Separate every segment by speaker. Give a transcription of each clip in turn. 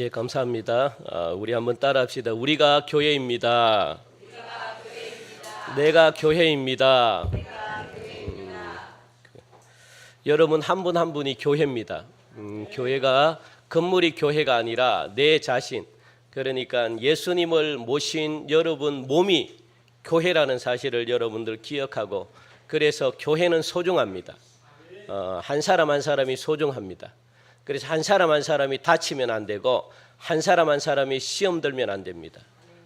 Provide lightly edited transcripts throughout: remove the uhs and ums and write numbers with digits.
Speaker 1: 예, 감사합니다. 우리 한번 따라합시다. 우리가 교회입니다. 내가 교회입니다. 여러분 한 분 한 분이 교회입니다. 교회가 건물이 교회가 아니라 내 자신, 그러니까 예수님을 모신 여러분 몸이 교회라는 사실을 여러분들 기억하고, 그래서 교회는 소중합니다. 한 사람 한 사람이 소중합니다. 그래서 한 사람 한 사람이 다치면 안 되고, 한 사람 한 사람이 시험 들면 안 됩니다.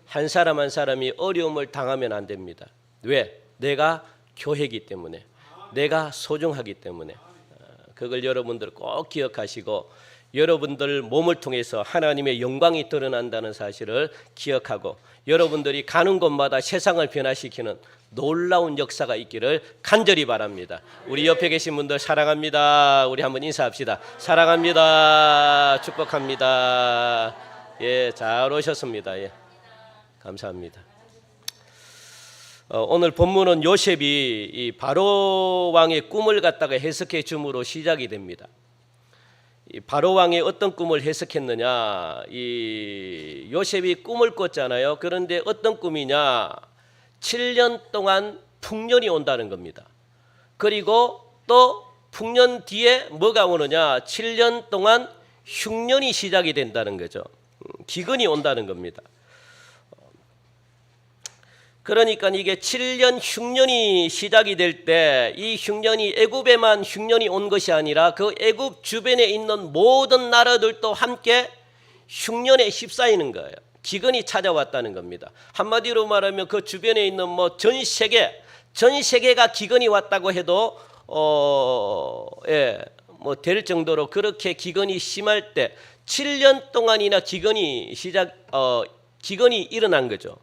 Speaker 1: 한 사람 한 사람이 어려움을 당하면 안 됩니다. 왜? 내가 교회이기 때문에, 내가 소중하기 때문에. 그걸 여러분들 꼭 기억하시고, 여러분들 몸을 통해서 하나님의 영광이 드러난다는 사실을 기억하고, 여러분들이 가는 곳마다 세상을 변화시키는 놀라운 역사가 있기를 간절히 바랍니다. 우리 옆에 계신 분들 사랑합니다. 우리 한번 인사합시다. 사랑합니다. 축복합니다. 예, 잘 오셨습니다. 예, 감사합니다. 오늘 본문은 요셉이 이 바로 왕의 꿈을 갖다가 해석해 줌으로 시작이 됩니다. 이 바로 왕이 어떤 꿈을 해석했느냐? 이 요셉이 꿈을 꿨잖아요. 그런데 어떤 꿈이냐? 7년 동안 풍년이 온다는 겁니다. 그리고 또 풍년 뒤에 뭐가 오느냐? 7년 동안 흉년이 시작이 된다는 거죠. 기근이 온다는 겁니다. 그러니까 이게 7년 흉년이 시작이 될 때, 이 흉년이 애굽에만 흉년이 온 것이 아니라 그 애굽 주변에 있는 모든 나라들도 함께 흉년에 휩싸이는 거예요. 기근이 찾아왔다는 겁니다. 한마디로 말하면 그 주변에 있는 전 세계가 기근이 왔다고 해도 될 정도로 그렇게 기근이 심할 때 7년 동안이나 기근이 일어난 거죠.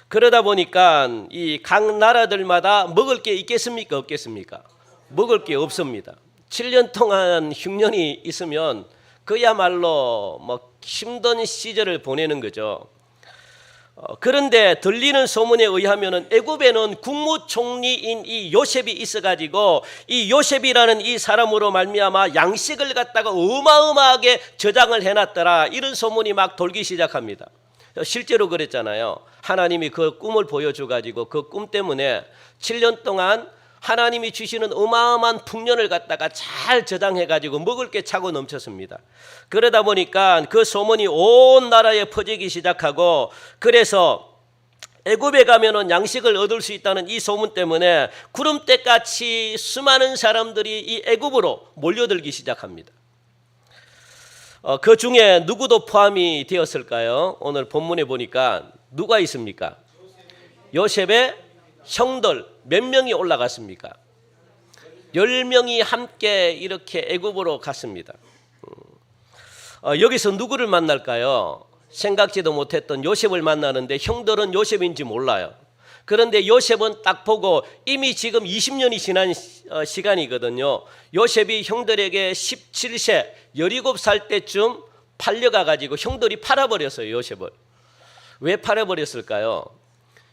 Speaker 1: 그러다 보니까 이 각 나라들마다 먹을 게 있겠습니까? 없겠습니까? 먹을 게 없습니다. 7년 동안 흉년이 있으면 그야말로 힘든 시절을 보내는 거죠. 그런데 들리는 소문에 의하면 애굽에는 국무총리인 이 요셉이 있어가지고, 이 요셉이라는 이 사람으로 말미암아 양식을 갖다가 어마어마하게 저장을 해놨더라, 이런 소문이 막 돌기 시작합니다. 실제로 그랬잖아요. 하나님이 그 꿈을 보여줘가지고 그 꿈 때문에 7년 동안 하나님이 주시는 어마어마한 풍년을 갖다가 잘 저장해가지고 먹을 게 차고 넘쳤습니다. 그러다 보니까 그 소문이 온 나라에 퍼지기 시작하고, 그래서 애굽에 가면은 양식을 얻을 수 있다는 이 소문 때문에 구름대같이 수많은 사람들이 이 애굽으로 몰려들기 시작합니다. 그 중에 누구도 포함이 되었을까요? 오늘 본문에 보니까 누가 있습니까? 요셉의 형들 몇 명이 올라갔습니까? 10명이 함께 이렇게 애굽으로 갔습니다. 여기서 누구를 만날까요? 생각지도 못했던 요셉을 만나는데 형들은 요셉인지 몰라요. 그런데 요셉은 딱 보고 이미 지금 20년이 지난 시간이거든요. 요셉이 형들에게 17세, 17살 때쯤 팔려가가지고 형들이 팔아버렸어요, 요셉을. 왜 팔아버렸을까요?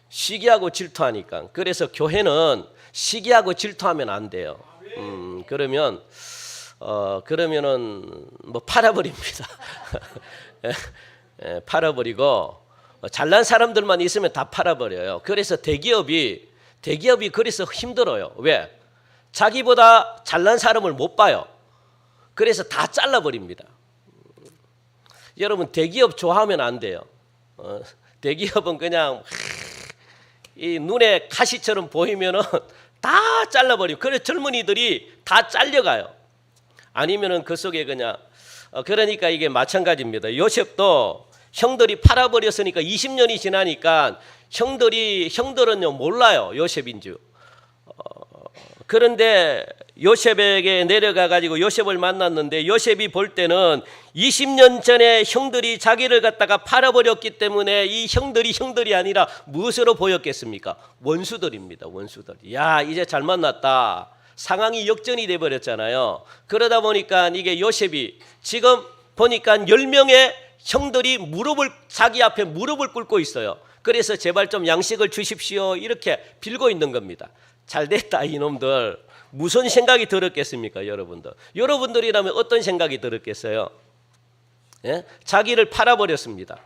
Speaker 1: 시기하고 질투하니까. 그래서 교회는 시기하고 질투하면 안 돼요. 그러면은 팔아버립니다. 팔아버리고 잘난 사람들만 있으면 다 팔아버려요. 그래서 대기업이 그래서 힘들어요. 왜? 자기보다 잘난 사람을 못 봐요. 그래서 다 잘라버립니다. 여러분, 대기업 좋아하면 안 돼요. 대기업은 그냥 이 눈에 가시처럼 보이면은 다 잘라버리고, 그래서 젊은이들이 다 잘려가요. 아니면은 그 속에 그냥 그러니까 이게 마찬가지입니다. 요셉도 형들이 팔아버렸으니까 20년이 지나니까 형들은요 몰라요, 요셉인 줄. 그런데 요셉에게 내려가 가지고 요셉을 만났는데, 요셉이 볼 때는 20년 전에 형들이 자기를 갖다가 팔아버렸기 때문에 이 형들이 아니라 무엇으로 보였겠습니까? 원수들입니다. 원수들. 야, 이제 잘 만났다. 상황이 역전이 돼 버렸잖아요. 그러다 보니까 이게 요셉이 지금 보니까 10명의 형들이 자기 앞에 무릎을 꿇고 있어요. 그래서 제발 좀 양식을 주십시오, 이렇게 빌고 있는 겁니다. 잘됐다 이놈들. 무슨 생각이 들었겠습니까? 여러분들이라면 어떤 생각이 들었겠어요? 예? 자기를 팔아버렸습니다.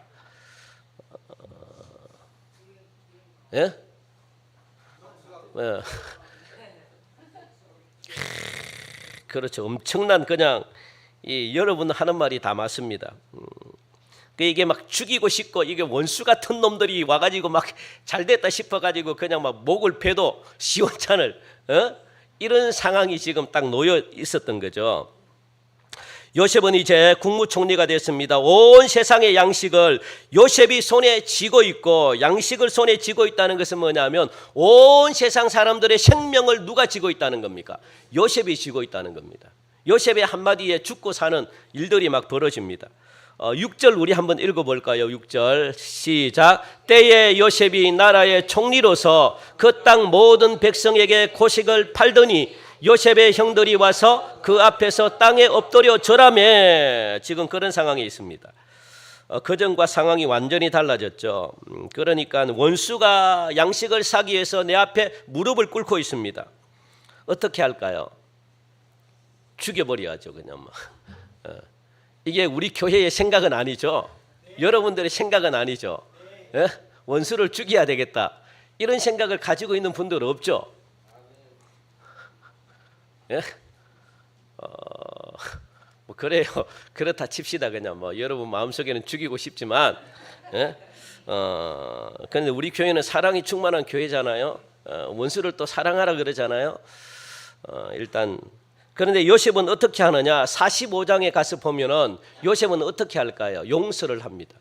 Speaker 1: 예? 그렇죠. 엄청난 그냥 여러분 하는 말이 다 맞습니다. 이게 막 죽이고 싶고 이게 원수 같은 놈들이 와가지고 막 잘됐다 싶어가지고 그냥 막 목을 베도 시원찮을 이런 상황이 지금 딱 놓여 있었던 거죠. 요셉은 이제 국무총리가 됐습니다. 온 세상의 양식을 요셉이 손에 쥐고 있고, 양식을 손에 쥐고 있다는 것은 뭐냐면 온 세상 사람들의 생명을 누가 쥐고 있다는 겁니까? 요셉이 쥐고 있다는 겁니다. 요셉의 한마디에 죽고 사는 일들이 막 벌어집니다. 6절 우리 한번 읽어볼까요? 6절 시작. 때에 요셉이 나라의 총리로서 그 땅 모든 백성에게 곡식을 팔더니 요셉의 형들이 와서 그 앞에서 땅에 엎드려 절하매. 지금 그런 상황이 있습니다. 그전과 상황이 완전히 달라졌죠. 그러니까 원수가 양식을 사기 위해서 내 앞에 무릎을 꿇고 있습니다. 어떻게 할까요? 죽여버려야죠, 그냥. 이게 우리 교회의 생각은 아니죠. 여러분들의 생각은 아니죠. 예? 원수를 죽여야 되겠다, 이런 생각을 가지고 있는 분들은 없죠. 예? 뭐 그래요. 그렇다 칩시다. 그냥 여러분 마음속에는 죽이고 싶지만, 예? 그런데 우리 교회는 사랑이 충만한 교회잖아요. 원수를 또 사랑하라 그러잖아요. 일단 그런데 요셉은 어떻게 하느냐? 45장에 가서 보면은 요셉은 어떻게 할까요? 용서를 합니다.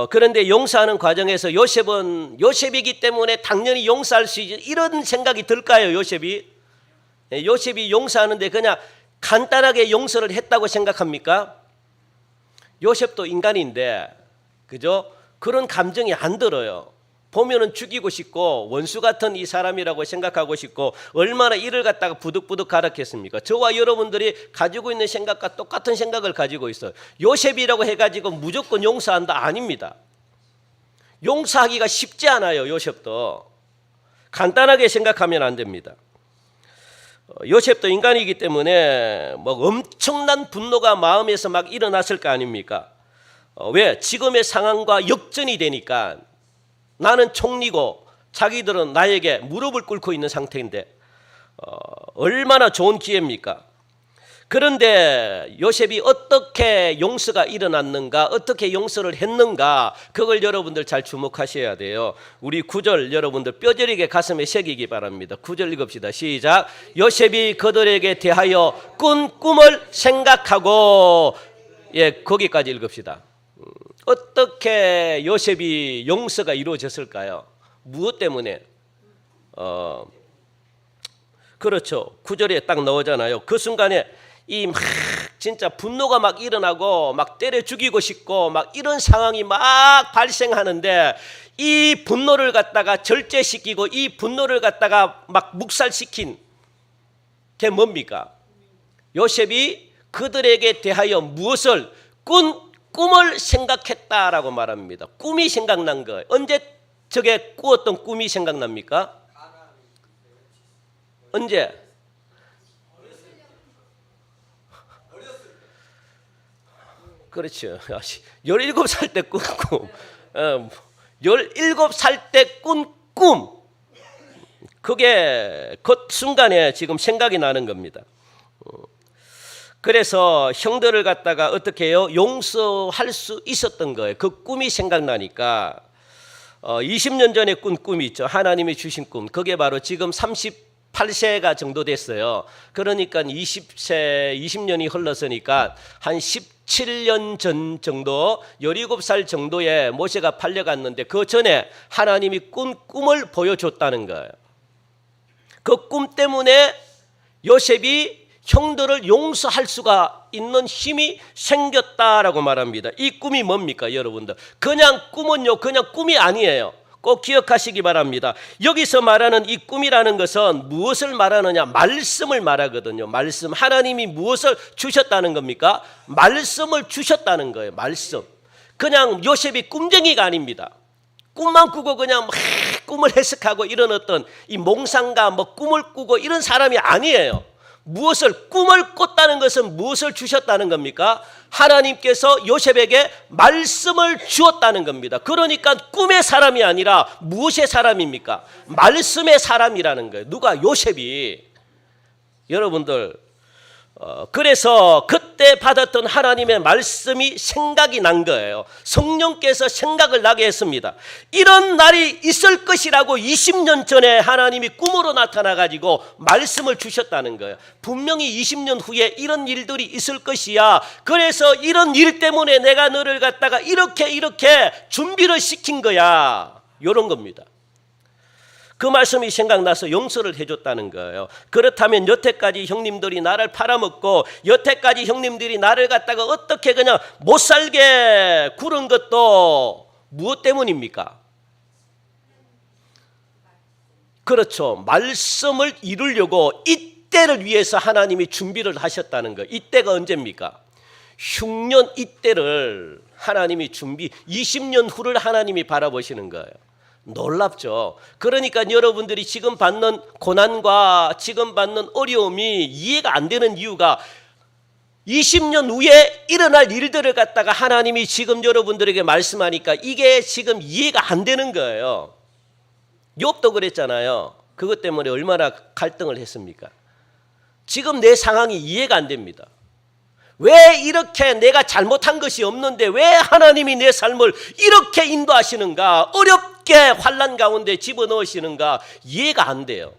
Speaker 1: 그런데 용서하는 과정에서 요셉은 요셉이기 때문에 당연히 용서할 수 있는 이런 생각이 들까요? 요셉이 용서하는데 그냥 간단하게 용서를 했다고 생각합니까? 요셉도 인간인데, 그죠? 그런 감정이 안 들어요. 보면은 죽이고 싶고 원수 같은 이 사람이라고 생각하고 싶고 얼마나 이를 갖다가 부득부득 가르쳤습니까? 저와 여러분들이 가지고 있는 생각과 똑같은 생각을 가지고 있어요. 요셉이라고 해가지고 무조건 용서한다? 아닙니다. 용서하기가 쉽지 않아요. 요셉도 간단하게 생각하면 안 됩니다. 요셉도 인간이기 때문에 엄청난 분노가 마음에서 막 일어났을 거 아닙니까? 왜? 지금의 상황과 역전이 되니까. 나는 총리고 자기들은 나에게 무릎을 꿇고 있는 상태인데 얼마나 좋은 기회입니까? 그런데 요셉이 어떻게 용서가 일어났는가, 어떻게 용서를 했는가, 그걸 여러분들 잘 주목하셔야 돼요. 우리 9절 여러분들 뼈저리게 가슴에 새기기 바랍니다. 9절 읽읍시다. 시작. 요셉이 그들에게 대하여 꾼 꿈을 생각하고, 거기까지 읽읍시다. 어떻게 요셉이 용서가 이루어졌을까요? 무엇 때문에? 그렇죠. 9절에 딱 나오잖아요. 그 순간에 진짜 분노가 막 일어나고 막 때려 죽이고 싶고 막 이런 상황이 막 발생하는데, 이 분노를 갖다가 절제시키고 이 분노를 갖다가 막 묵살시킨 게 뭡니까? 요셉이 그들에게 대하여 무엇을 꿈을 생각했다라고 말합니다. 꿈이 생각난 거예요. 언제 저게 꾸었던 꿈이 생각납니까? 언제? 그렇죠. 17살 때 꾼 꿈. 17살 때 꾼 꿈. 그게 그 순간에 지금 생각이 나는 겁니다. 그래서 형들을 갖다가 어떻게 해요? 용서할 수 있었던 거예요. 그 꿈이 생각나니까. 20년 전에 꾼 꿈이 있죠. 하나님이 주신 꿈. 그게 바로 지금 38세가 정도 됐어요. 그러니까 20년이 흘렀으니까 한 17년 전 정도, 17살 정도에 모세가 팔려갔는데 그 전에 하나님이 꾼 꿈을 보여줬다는 거예요. 그 꿈 때문에 요셉이 형들을 용서할 수가 있는 힘이 생겼다라고 말합니다. 이 꿈이 뭡니까, 여러분들? 그냥 꿈은요, 그냥 꿈이 아니에요. 꼭 기억하시기 바랍니다. 여기서 말하는 이 꿈이라는 것은 무엇을 말하느냐? 말씀을 말하거든요. 말씀. 하나님이 무엇을 주셨다는 겁니까? 말씀을 주셨다는 거예요. 말씀. 그냥 요셉이 꿈쟁이가 아닙니다. 꿈만 꾸고 그냥 막 꿈을 해석하고 이런 어떤 이 몽상가 꿈을 꾸고 이런 사람이 아니에요. 무엇을 꿈을 꿨다는 것은 무엇을 주셨다는 겁니까? 하나님께서 요셉에게 말씀을 주었다는 겁니다. 그러니까 꿈의 사람이 아니라 무엇의 사람입니까? 말씀의 사람이라는 거예요. 누가? 요셉이. 여러분들 그래서 그때 받았던 하나님의 말씀이 생각이 난 거예요. 성령께서 생각을 나게 했습니다. 이런 날이 있을 것이라고 20년 전에 하나님이 꿈으로 나타나 가지고 말씀을 주셨다는 거예요. 분명히 20년 후에 이런 일들이 있을 것이야. 그래서 이런 일 때문에 내가 너를 갖다가 이렇게 준비를 시킨 거야. 이런 겁니다. 그 말씀이 생각나서 용서를 해줬다는 거예요. 그렇다면 여태까지 형님들이 나를 팔아먹고 여태까지 형님들이 나를 갖다가 어떻게 그냥 못살게 굴은 것도 무엇 때문입니까? 그렇죠. 말씀을 이루려고 이때를 위해서 하나님이 준비를 하셨다는 거예요. 이때가 언제입니까? 흉년 이때를 하나님이 20년 후를 하나님이 바라보시는 거예요. 놀랍죠. 그러니까 여러분들이 지금 받는 고난과 지금 받는 어려움이 이해가 안 되는 이유가 20년 후에 일어날 일들을 갖다가 하나님이 지금 여러분들에게 말씀하니까 이게 지금 이해가 안 되는 거예요. 욥도 그랬잖아요. 그것 때문에 얼마나 갈등을 했습니까? 지금 내 상황이 이해가 안 됩니다. 왜 이렇게 내가 잘못한 것이 없는데 왜 하나님이 내 삶을 이렇게 인도하시는가? 어렵게 환난 가운데 집어넣으시는가? 이해가 안 돼요.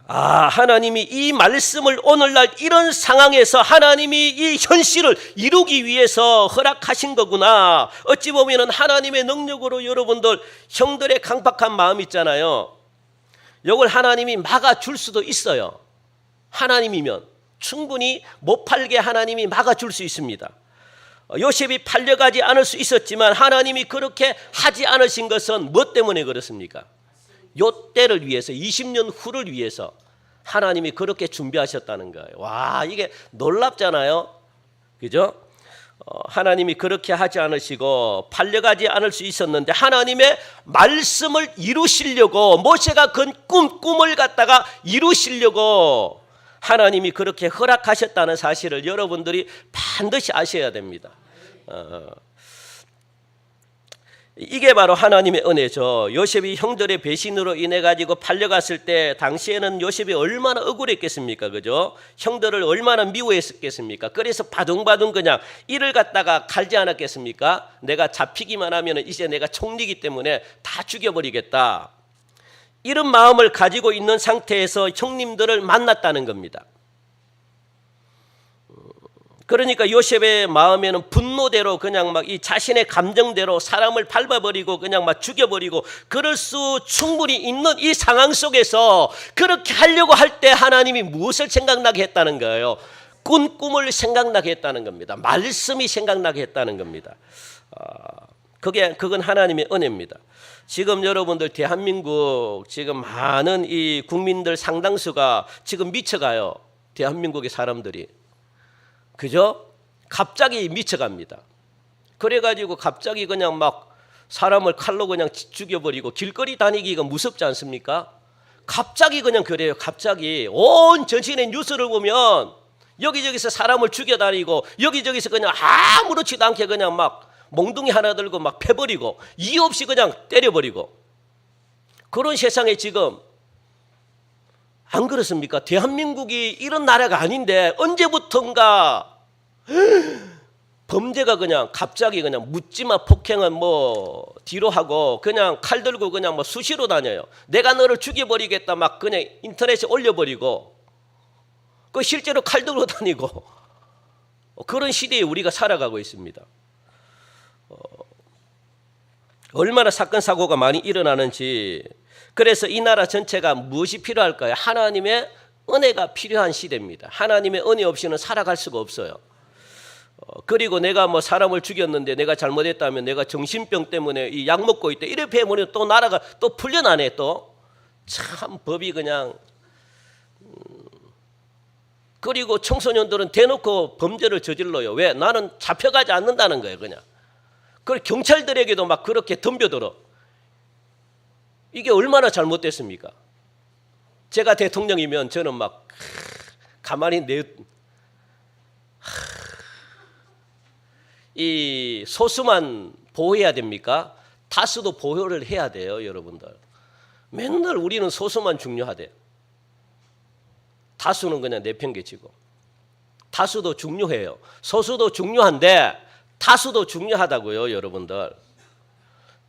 Speaker 1: 하나님이 이 말씀을 오늘날 이런 상황에서 하나님이 이 현실을 이루기 위해서 허락하신 거구나. 어찌 보면 하나님의 능력으로 여러분들 형들의 강박한 마음 있잖아요. 이걸 하나님이 막아줄 수도 있어요. 하나님이면 충분히 못 팔게 하나님이 막아줄 수 있습니다. 요셉이 팔려가지 않을 수 있었지만 하나님이 그렇게 하지 않으신 것은 뭐 때문에 그렇습니까? 요 때를 위해서 20년 후를 위해서 하나님이 그렇게 준비하셨다는 거예요. 와, 이게 놀랍잖아요. 그죠? 하나님이 그렇게 하지 않으시고 팔려가지 않을 수 있었는데 하나님의 말씀을 이루시려고 모세가 건 꿈을 갖다가 이루시려고 하나님이 그렇게 허락하셨다는 사실을 여러분들이 반드시 아셔야 됩니다. 이게 바로 하나님의 은혜죠. 요셉이 형들의 배신으로 인해 가지고 팔려갔을 때 당시에는 요셉이 얼마나 억울했겠습니까? 그죠? 형들을 얼마나 미워했겠습니까? 그래서 바둥바둥 그냥 이를 갖다가 갈지 않았겠습니까? 내가 잡히기만 하면 이제 내가 총리이기 때문에 다 죽여버리겠다. 이런 마음을 가지고 있는 상태에서 형님들을 만났다는 겁니다. 그러니까 요셉의 마음에는 분노대로 그냥 막 이 자신의 감정대로 사람을 밟아버리고 그냥 막 죽여버리고 그럴 수 충분히 있는 이 상황 속에서 그렇게 하려고 할 때 하나님이 무엇을 생각나게 했다는 거예요? 꿈을 생각나게 했다는 겁니다. 말씀이 생각나게 했다는 겁니다. 그건 하나님의 은혜입니다. 지금 여러분들 대한민국 지금 많은 이 국민들 상당수가 지금 미쳐가요. 대한민국의 사람들이. 그죠? 갑자기 미쳐갑니다. 그래가지고 갑자기 그냥 막 사람을 칼로 그냥 죽여버리고 길거리 다니기가 무섭지 않습니까? 갑자기 그냥 그래요. 갑자기 온 전신의 뉴스를 보면 여기저기서 사람을 죽여다니고 여기저기서 그냥 아무렇지도 않게 그냥 막 몽둥이 하나 들고 막 패버리고 이유 없이 그냥 때려버리고 그런 세상에 지금 안 그렇습니까? 대한민국이 이런 나라가 아닌데 언제부턴가 범죄가 그냥 갑자기 그냥 묻지마 폭행은 뭐 뒤로 하고 그냥 칼 들고 그냥 뭐 수시로 다녀요. 내가 너를 죽여버리겠다 막 그냥 인터넷에 올려버리고 그 실제로 칼 들고 다니고 그런 시대에 우리가 살아가고 있습니다. 얼마나 사건 사고가 많이 일어나는지. 그래서 이 나라 전체가 무엇이 필요할까요? 하나님의 은혜가 필요한 시대입니다. 하나님의 은혜 없이는 살아갈 수가 없어요. 그리고 내가 뭐 사람을 죽였는데 내가 잘못했다면 내가 정신병 때문에 이 약 먹고 있다 이렇게 해보면 또 나라가 또 풀려나네. 또 참 법이 그냥 그리고 청소년들은 대놓고 범죄를 저질러요. 왜? 나는 잡혀가지 않는다는 거예요. 그냥. 그리고 경찰들에게도 막 그렇게 덤벼들어. 이게 얼마나 잘못됐습니까? 제가 대통령이면 저는 막 가만히 이 소수만 보호해야 됩니까? 다수도 보호를 해야 돼요, 여러분들. 맨날 우리는 소수만 중요하대. 다수는 그냥 내팽개치고. 다수도 중요해요. 소수도 중요한데 다수도 중요하다고요, 여러분들.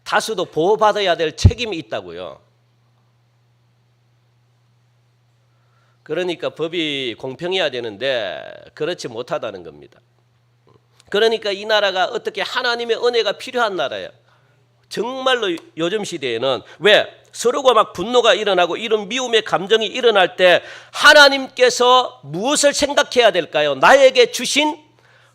Speaker 1: 다수도 보호받아야 될 책임이 있다고요. 그러니까 법이 공평해야 되는데 그렇지 못하다는 겁니다. 그러니까 이 나라가 어떻게 하나님의 은혜가 필요한 나라예요. 정말로 요즘 시대에는 왜 서로가 막 분노가 일어나고 이런 미움의 감정이 일어날 때 하나님께서 무엇을 생각해야 될까요? 나에게 주신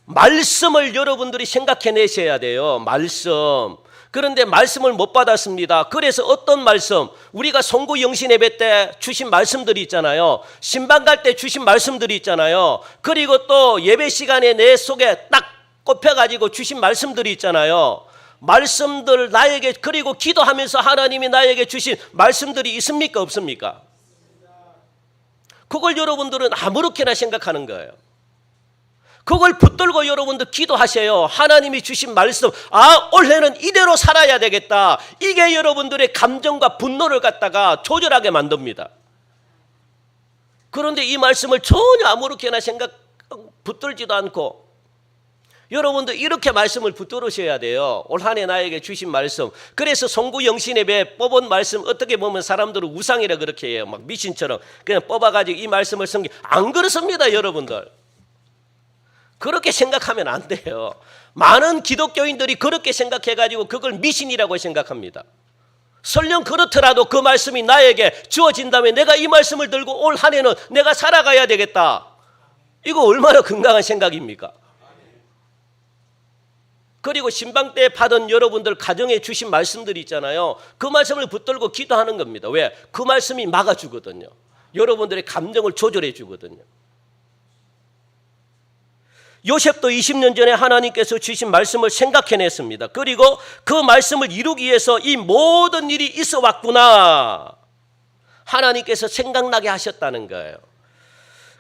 Speaker 1: 말씀을 여러분들이 생각해내셔야 돼요. 말씀. 그런데 말씀을 못 받았습니다. 그래서 어떤 말씀? 우리가 송구 영신 예배 때 주신 말씀들이 있잖아요. 신방 갈 때 주신 말씀들이 있잖아요. 그리고 또 예배 시간에 내 속에 딱 꼽혀가지고 주신 말씀들이 있잖아요. 말씀들 나에게, 그리고 기도하면서 하나님이 나에게 주신 말씀들이 있습니까? 없습니까? 그걸 여러분들은 아무렇게나 생각하는 거예요. 그걸 붙들고 여러분들 기도하세요. 하나님이 주신 말씀, 올해는 이대로 살아야 되겠다. 이게 여러분들의 감정과 분노를 갖다가 조절하게 만듭니다. 그런데 이 말씀을 전혀 아무렇게나 붙들지도 않고, 여러분들 이렇게 말씀을 붙들으셔야 돼요. 올 한 해 나에게 주신 말씀. 그래서 송구 영신예배 뽑은 말씀, 어떻게 보면 사람들은 우상이라 그렇게 해요. 막 미신처럼 그냥 뽑아가지고 이 말씀을 섬기. 안 그렇습니다, 여러분들. 그렇게 생각하면 안 돼요. 많은 기독교인들이 그렇게 생각해가지고 그걸 미신이라고 생각합니다. 설령 그렇더라도 그 말씀이 나에게 주어진다면 내가 이 말씀을 들고 올 한 해는 내가 살아가야 되겠다. 이거 얼마나 건강한 생각입니까? 그리고 신방 때 받은 여러분들 가정에 주신 말씀들이 있잖아요. 그 말씀을 붙들고 기도하는 겁니다. 왜? 그 말씀이 막아주거든요. 여러분들의 감정을 조절해 주거든요. 요셉도 20년 전에 하나님께서 주신 말씀을 생각해냈습니다. 그리고 그 말씀을 이루기 위해서 이 모든 일이 있어 왔구나. 하나님께서 생각나게 하셨다는 거예요.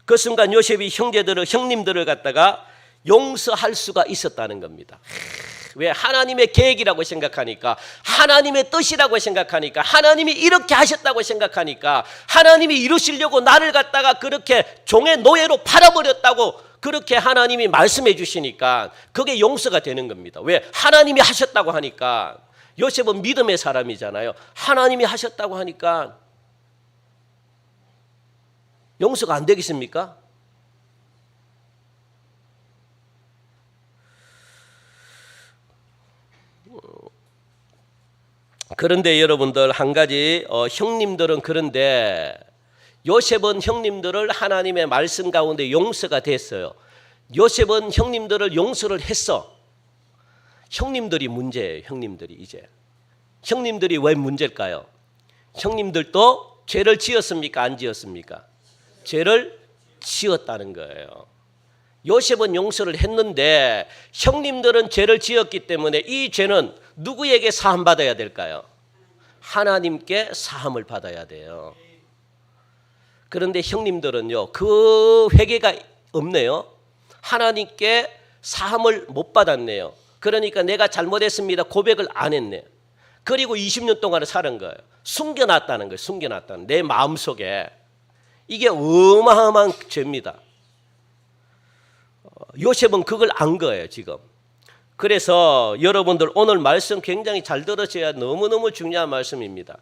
Speaker 1: 그 순간 요셉이 형님들을 갖다가 용서할 수가 있었다는 겁니다. 왜? 하나님의 계획이라고 생각하니까, 하나님의 뜻이라고 생각하니까, 하나님이 이렇게 하셨다고 생각하니까, 하나님이 이루시려고 나를 갖다가 그렇게 종의 노예로 팔아버렸다고 그렇게 하나님이 말씀해 주시니까 그게 용서가 되는 겁니다. 왜? 하나님이 하셨다고 하니까. 요셉은 믿음의 사람이잖아요. 하나님이 하셨다고 하니까 용서가 안 되겠습니까? 그런데 여러분들 한 가지, 형님들은 그런데 요셉은 형님들을 하나님의 말씀 가운데 용서가 됐어요. 요셉은 형님들을 용서를 했어. 형님들이 문제예요. 형님들이 이제. 형님들이 왜 문제일까요? 형님들도 죄를 지었습니까? 안 지었습니까? 죄를 지었다는 거예요. 요셉은 용서를 했는데 형님들은 죄를 지었기 때문에 이 죄는 누구에게 사함받아야 될까요? 하나님께 사함을 받아야 돼요. 그런데 형님들은요, 그 회개가 없네요. 하나님께 사함을 못 받았네요. 그러니까 내가 잘못했습니다 고백을 안 했네. 그리고 20년 동안 사는 거예요. 숨겨놨다는 거예요. 숨겨놨다는 내 마음속에. 이게 어마어마한 죄입니다. 요셉은 그걸 안 거예요, 지금. 그래서 여러분들 오늘 말씀 굉장히 잘 들으셔야 너무너무 중요한 말씀입니다.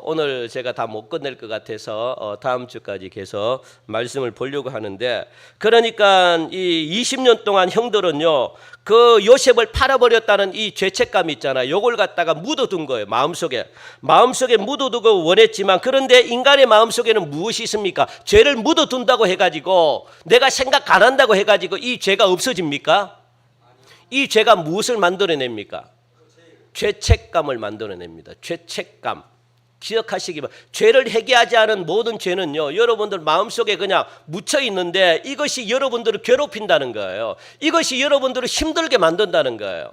Speaker 1: 오늘 제가 다 못 끝낼 것 같아서 다음 주까지 계속 말씀을 보려고 하는데, 그러니까 이 20년 동안 형들은요, 그 요셉을 팔아버렸다는 이 죄책감 있잖아요. 요걸 갖다가 묻어둔 거예요. 마음속에 묻어두고 원했지만, 그런데 인간의 마음속에는 무엇이 있습니까? 죄를 묻어둔다고 해가지고, 내가 생각 안 한다고 해가지고 이 죄가 없어집니까? 이 죄가 무엇을 만들어냅니까? 죄책감을 만들어냅니다. 죄책감. 기억하시기 바랍니다. 죄를 회개하지 않은 모든 죄는요, 여러분들 마음속에 그냥 묻혀 있는데 이것이 여러분들을 괴롭힌다는 거예요. 이것이 여러분들을 힘들게 만든다는 거예요.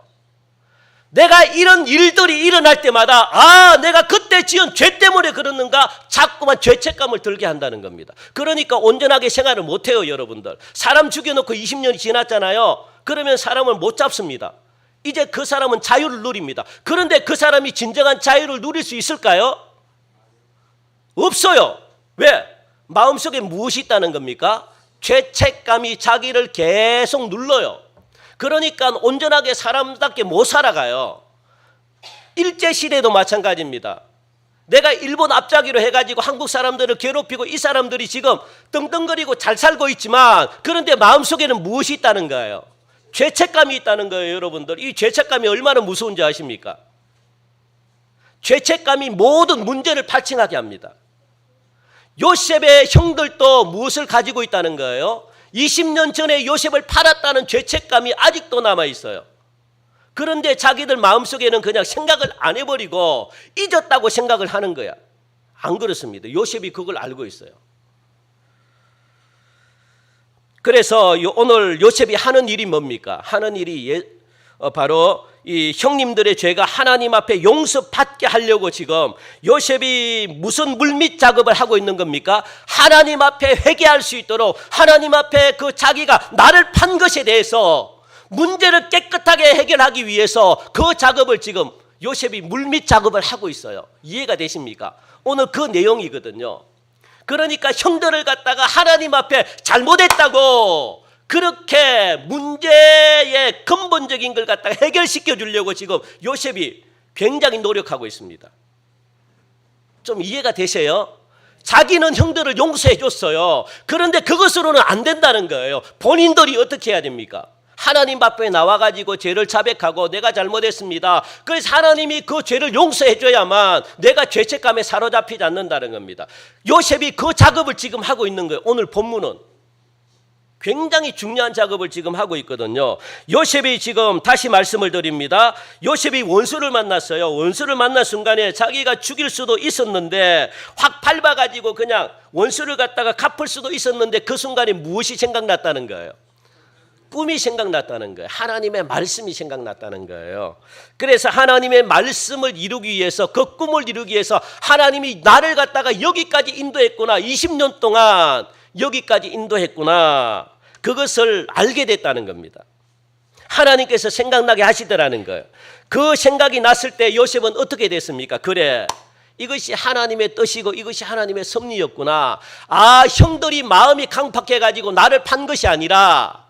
Speaker 1: 내가 이런 일들이 일어날 때마다 아, 내가 그때 지은 죄 때문에 그러는가 자꾸만 죄책감을 들게 한다는 겁니다. 그러니까 온전하게 생활을 못해요, 여러분들. 사람 죽여놓고 20년이 지났잖아요. 그러면 사람을 못 잡습니다. 이제 그 사람은 자유를 누립니다. 그런데 그 사람이 진정한 자유를 누릴 수 있을까요? 없어요. 왜? 마음속에 무엇이 있다는 겁니까? 죄책감이 자기를 계속 눌러요. 그러니까 온전하게 사람답게 못 살아가요. 일제시대도 마찬가지입니다. 내가 일본 앞잡이로 해가지고 한국 사람들을 괴롭히고 이 사람들이 지금 떵떵거리고 잘 살고 있지만 그런데 마음속에는 무엇이 있다는 거예요? 죄책감이 있다는 거예요, 여러분들. 이 죄책감이 얼마나 무서운지 아십니까? 죄책감이 모든 문제를 발생하게 합니다. 요셉의 형들도 무엇을 가지고 있다는 거예요? 20년 전에 요셉을 팔았다는 죄책감이 아직도 남아있어요. 그런데 자기들 마음속에는 그냥 생각을 안 해버리고 잊었다고 생각을 하는 거야. 안 그렇습니다. 요셉이 그걸 알고 있어요. 그래서 오늘 요셉이 하는 일이 뭡니까? 하는 일이 바로 이 형님들의 죄가 하나님 앞에 용서받게 하려고 지금 요셉이 무슨 물밑 작업을 하고 있는 겁니까? 하나님 앞에 회개할 수 있도록 하나님 앞에 그 자기가 나를 판 것에 대해서 문제를 깨끗하게 해결하기 위해서 그 작업을 지금 요셉이 물밑 작업을 하고 있어요. 이해가 되십니까? 오늘 그 내용이거든요. 그러니까 형들을 갖다가 하나님 앞에 잘못했다고 그렇게 문제의 근본적인 걸 갖다가 해결시켜 주려고 지금 요셉이 굉장히 노력하고 있습니다. 좀 이해가 되세요? 자기는 형들을 용서해 줬어요. 그런데 그것으로는 안 된다는 거예요. 본인들이 어떻게 해야 됩니까? 하나님 앞에 나와가지고 죄를 자백하고 내가 잘못했습니다. 그래서 하나님이 그 죄를 용서해 줘야만 내가 죄책감에 사로잡히지 않는다는 겁니다. 요셉이 그 작업을 지금 하고 있는 거예요. 오늘 본문은 굉장히 중요한 작업을 지금 하고 있거든요. 요셉이 지금 다시 말씀을 드립니다. 요셉이 원수를 만났어요. 원수를 만난 순간에 자기가 죽일 수도 있었는데 확 밟아가지고 그냥 원수를 갖다가 갚을 수도 있었는데 그 순간에 무엇이 생각났다는 거예요? 꿈이 생각났다는 거예요. 하나님의 말씀이 생각났다는 거예요. 그래서 하나님의 말씀을 이루기 위해서 그 꿈을 이루기 위해서 하나님이 나를 갖다가 여기까지 인도했구나. 20년 동안 여기까지 인도했구나. 그것을 알게 됐다는 겁니다. 하나님께서 생각나게 하시더라는 거예요. 그 생각이 났을 때 요셉은 어떻게 됐습니까? 그래, 이것이 하나님의 뜻이고 이것이 하나님의 섭리였구나. 아, 형들이 마음이 강팍해가지고 나를 판 것이 아니라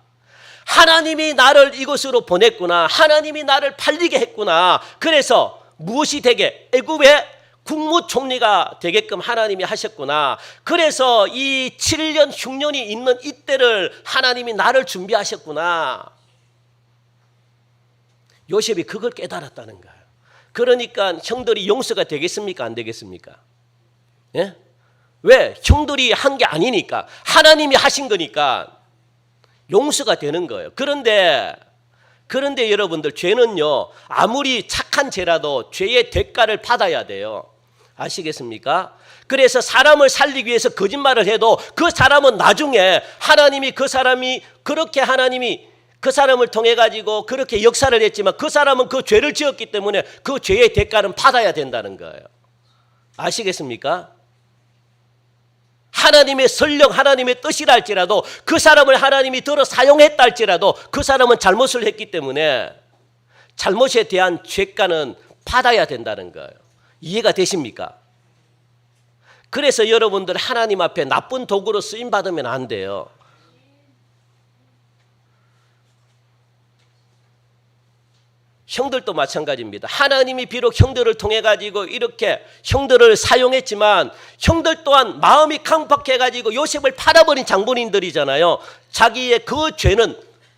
Speaker 1: 하나님이 나를 이곳으로 보냈구나. 하나님이 나를 팔리게 했구나. 그래서 무엇이 되게? 애굽의 국무총리가 되게끔 하나님이 하셨구나. 그래서 이 7년 흉년이 있는 이때를 하나님이 나를 준비하셨구나. 요셉이 그걸 깨달았다는 거예요. 그러니까 형들이 용서가 되겠습니까? 안 되겠습니까? 예? 왜? 형들이 한 게 아니니까. 하나님이 하신 거니까 용서가 되는 거예요. 그런데 여러분들, 죄는요, 아무리 착한 죄라도 죄의 대가를 받아야 돼요. 아시겠습니까? 그래서 사람을 살리기 위해서 거짓말을 해도 그 사람은 나중에 하나님이 그 사람이 그렇게 하나님이 그 사람을 통해 가지고 그렇게 역사를 했지만 그 사람은 그 죄를 지었기 때문에 그 죄의 대가는 받아야 된다는 거예요. 아시겠습니까? 하나님의 설령 하나님의 뜻이라 할지라도 그 사람을 하나님이 들어 사용했다 할지라도 그 사람은 잘못을 했기 때문에 잘못에 대한 죄가는 받아야 된다는 거예요. 이해가 되십니까? 그래서 여러분들 하나님 앞에 나쁜 도구로 쓰임 받으면 안 돼요. 형들도 마찬가지입니다. 하나님이 비록 형들을 통해 가지고 이렇게 형들을 사용했지만 형들 또한 마음이 강팍해 가지고 요셉을 팔아버린 장본인들이잖아요. 자기의 그 죄는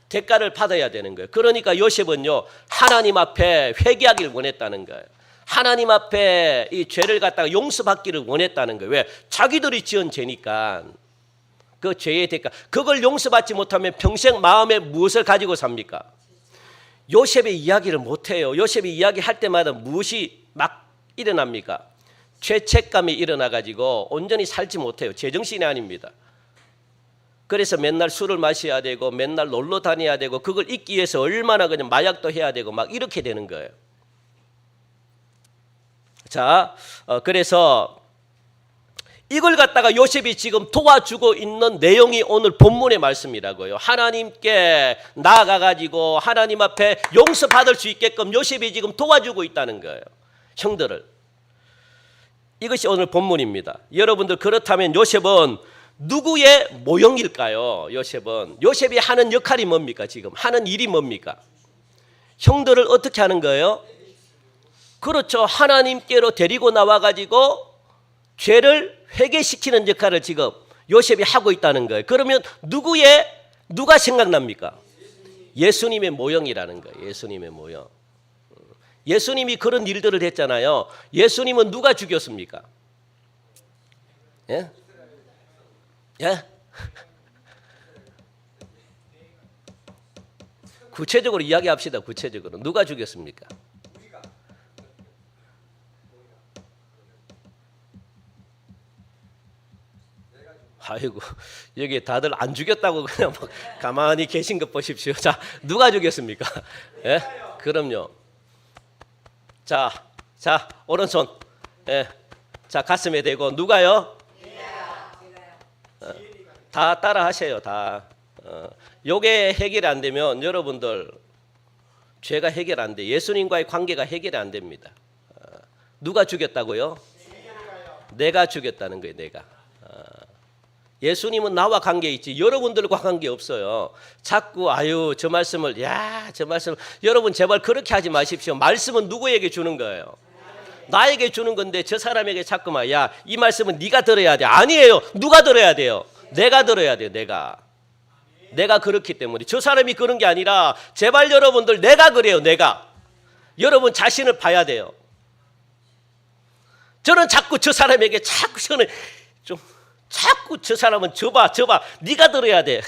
Speaker 1: 대가를 받아야 되는 거예요. 그러니까 요셉은요, 하나님 앞에 회개하기를 원했다는 거예요. 하나님 앞에 이 죄를 갖다가 용서받기를 원했다는 거예요. 왜? 자기들이 지은 죄니까. 그 죄의 대가, 그걸 용서받지 못하면 평생 마음에 무엇을 가지고 삽니까? 요셉의 이야기를 못해요. 요셉이 이야기할 때마다 무엇이 막 일어납니까? 죄책감이 일어나가지고 온전히 살지 못해요. 제정신이 아닙니다. 그래서 맨날 술을 마셔야 되고 맨날 놀러 다녀야 되고 그걸 잊기 위해서 얼마나 그냥 마약도 해야 되고 막 이렇게 되는 거예요. 자, 그래서 이걸 갖다가 요셉이 지금 도와주고 있는 내용이 오늘 본문의 말씀이라고요. 하나님께 나아가가지고 하나님 앞에 용서받을 수 있게끔 요셉이 지금 도와주고 있다는 거예요. 형들을. 이것이 오늘 본문입니다. 여러분들 그렇다면 요셉은 누구의 모형일까요? 요셉이 하는 역할이 뭡니까? 지금 하는 일이 뭡니까? 형들을 어떻게 하는 거예요? 그렇죠. 하나님께로 데리고 나와가지고 죄를 회개시키는 역할을 지금 요셉이 하고 있다는 거예요. 그러면 누가 생각납니까? 예수님의 모형이라는 거예요. 예수님의 모형. 예수님이 그런 일들을 했잖아요. 예수님은 누가 죽였습니까? 예? 예? 구체적으로 이야기합시다. 구체적으로 누가 죽였습니까? 아이고, 여기 다들 안 죽였다고 그냥 막 가만히 계신 것 보십시오. 자, 누가 죽였습니까? 예? 그럼요. 자, 오른손. 예. 자, 가슴에 대고 누가요? 다 따라 하세요. 다. 요게 해결이 안 되면 여러분들 죄가 해결 안 돼. 예수님과의 관계가 해결이 안 됩니다. 누가 죽였다고요? 내가 죽였다는 거예요. 내가. 예수님은 나와 관계 있지 여러분들과 관계 없어요. 자꾸 저 말씀을 여러분 제발 그렇게 하지 마십시오. 말씀은 누구에게 주는 거예요? 나에게 주는 건데 저 사람에게 자꾸만 이 말씀은 네가 들어야 돼. 아니에요. 누가 들어야 돼요? 내가 들어야 돼요. 내가 그렇기 때문에 저 사람이 그런 게 아니라 제발 여러분들 내가 그래요. 내가 여러분 자신을 봐야 돼요. 저는 자꾸 저 사람에게 자꾸 저 사람은 저봐 네가 들어야 돼.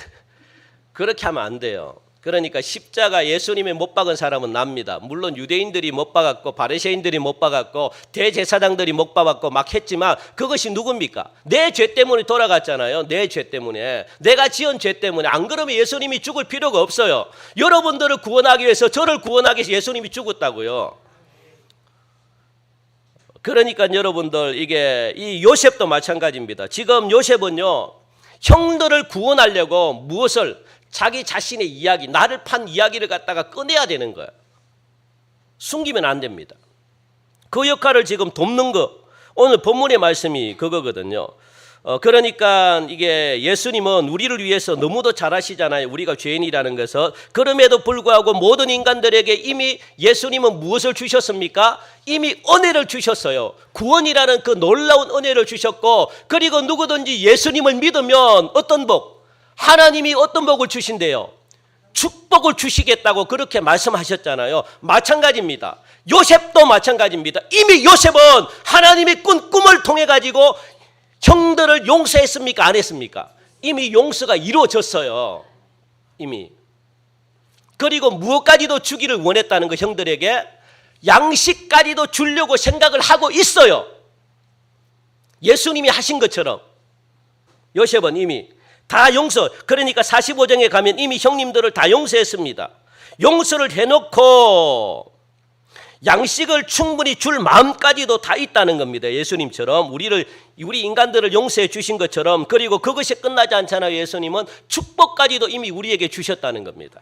Speaker 1: 그렇게 하면 안 돼요. 그러니까 십자가 예수님의 못 박은 사람은 납니다. 물론 유대인들이 못 박았고 바리새인들이 못 박았고 대제사장들이 못 박았고 막 했지만 그것이 누굽니까? 내 죄 때문에 돌아갔잖아요. 내 죄 때문에. 내가 지은 죄 때문에. 안 그러면 예수님이 죽을 필요가 없어요. 여러분들을 구원하기 위해서 저를 구원하기 위해서 예수님이 죽었다고요. 그러니까 여러분들 이 요셉도 마찬가지입니다. 지금 요셉은요 형들을 구원하려고 무엇을 자기 자신의 이야기, 나를 판 이야기를 갖다가 꺼내야 되는 거예요. 숨기면 안 됩니다. 그 역할을 지금 돕는 거 오늘 본문의 말씀이 그거거든요. 그러니까 예수님은 우리를 위해서 너무도 잘하시잖아요. 우리가 죄인이라는 것은. 그럼에도 불구하고 모든 인간들에게 이미 예수님은 무엇을 주셨습니까? 이미 은혜를 주셨어요. 구원이라는 그 놀라운 은혜를 주셨고, 그리고 누구든지 예수님을 믿으면 어떤 복? 하나님이 어떤 복을 주신대요? 축복을 주시겠다고 그렇게 말씀하셨잖아요. 마찬가지입니다. 요셉도 마찬가지입니다. 이미 요셉은 하나님의 꿈을 통해 가지고 형들을 용서했습니까? 안 했습니까? 이미 용서가 이루어졌어요. 이미. 그리고 무엇까지도 주기를 원했다는 거 형들에게 양식까지도 주려고 생각을 하고 있어요. 예수님이 하신 것처럼 요셉은 이미 다 용서. 그러니까 45장에 가면 이미 형님들을 다 용서했습니다. 용서를 해놓고 양식을 충분히 줄 마음까지도 다 있다는 겁니다. 예수님처럼 우리 인간들을 용서해 주신 것처럼. 그리고 그것이 끝나지 않잖아요. 예수님은 축복까지도 이미 우리에게 주셨다는 겁니다.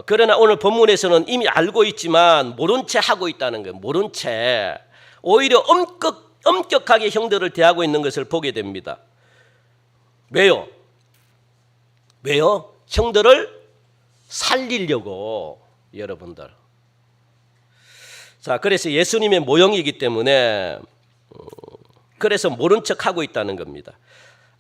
Speaker 1: 그러나 오늘 본문에서는 이미 알고 있지만 모른 채 하고 있다는 거예요. 모른 채 오히려 엄격하게 형들을 대하고 있는 것을 보게 됩니다. 왜요? 형들을 살리려고. 여러분들. 자, 그래서 예수님의 모형이기 때문에 그래서 모른 척하고 있다는 겁니다.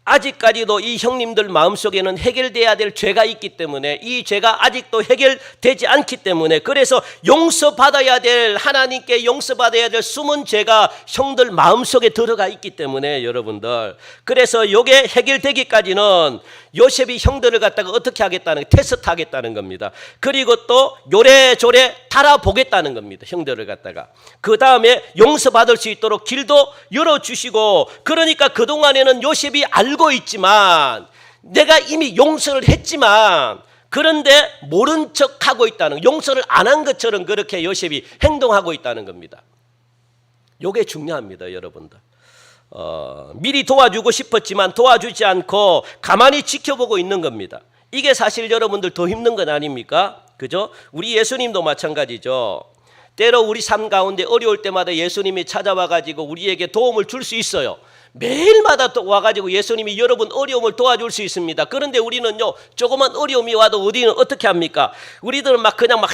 Speaker 1: 아직까지도 이 형님들 마음속에는 해결돼야 될 죄가 있기 때문에 이 죄가 아직도 해결되지 않기 때문에 그래서 용서받아야 될 하나님께 용서받아야 될 숨은 죄가 형들 마음속에 들어가 있기 때문에 여러분들 그래서 이게 해결되기까지는 요셉이 형들을 갖다가 어떻게 하겠다는 테스트 하겠다는 겁니다. 그리고 또 요래조래 달아보겠다는 겁니다. 형들을 갖다가 그 다음에 용서받을 수 있도록 길도 열어주시고 그러니까 그동안에는 요셉이 알고 있지만 내가 이미 용서를 했지만 그런데 모른 척하고 있다는 용서를 안 한 것처럼 그렇게 요셉이 행동하고 있다는 겁니다. 요게 중요합니다, 여러분들. 미리 도와주고 싶었지만 도와주지 않고 가만히 지켜보고 있는 겁니다. 이게 사실 여러분들 더 힘든 건 아닙니까? 그죠? 우리 예수님도 마찬가지죠. 때로 우리 삶 가운데 어려울 때마다 예수님이 찾아와 가지고 우리에게 도움을 줄 수 있어요. 매일마다 또 와가지고 예수님이 여러분 어려움을 도와줄 수 있습니다. 그런데 우리는요, 조그만 어려움이 와도 우리는 어떻게 합니까? 우리들은 막 그냥 막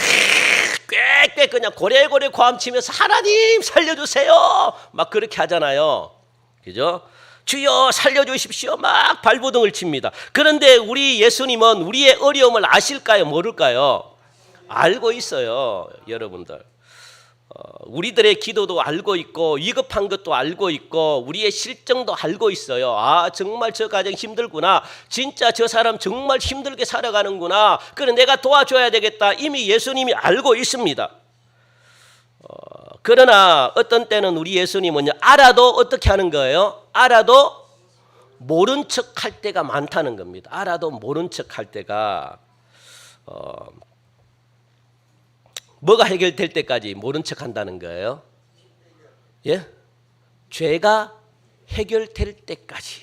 Speaker 1: 꽥꽥 그냥 고래고래 고함치면서 하나님 살려주세요 막 그렇게 하잖아요. 그죠? 주여 살려주십시오 막 발버둥을 칩니다. 그런데 우리 예수님은 우리의 어려움을 아실까요? 모를까요? 알고 있어요, 여러분들. 우리들의 기도도 알고 있고 위급한 것도 알고 있고 우리의 실정도 알고 있어요. 아, 정말 저 가정 힘들구나. 진짜 저 사람 정말 힘들게 살아가는구나. 그래 내가 도와줘야 되겠다. 이미 예수님이 알고 있습니다. 그러나 어떤 때는 우리 예수님은요, 알아도 어떻게 하는 거예요? 알아도 모른 척 할 때가 많다는 겁니다. 알아도 모른 척 할 때가 뭐가 해결될 때까지 모른 척 한다는 거예요? 예? 죄가 해결될 때까지.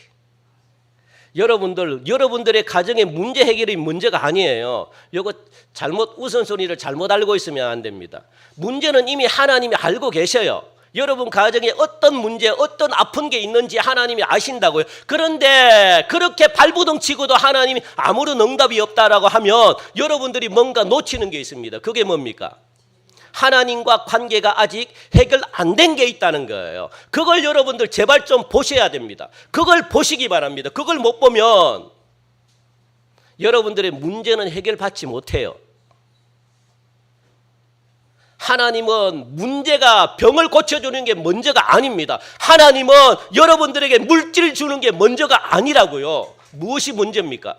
Speaker 1: 여러분들의 가정의 문제 해결이 문제가 아니에요. 이거 잘못 우선순위를 잘못 알고 있으면 안 됩니다. 문제는 이미 하나님이 알고 계셔요. 여러분 가정에 어떤 문제, 어떤 아픈 게 있는지 하나님이 아신다고요. 그런데 그렇게 발부둥 치고도 하나님이 아무런 응답이 없다라고 하면 여러분들이 뭔가 놓치는 게 있습니다. 그게 뭡니까? 하나님과 관계가 아직 해결 안 된 게 있다는 거예요. 그걸 여러분들 제발 좀 보셔야 됩니다. 그걸 보시기 바랍니다. 그걸 못 보면 여러분들의 문제는 해결받지 못해요. 하나님은 문제가 병을 고쳐주는 게 먼저가 아닙니다. 하나님은 여러분들에게 물질 주는 게 먼저가 아니라고요. 무엇이 문제입니까?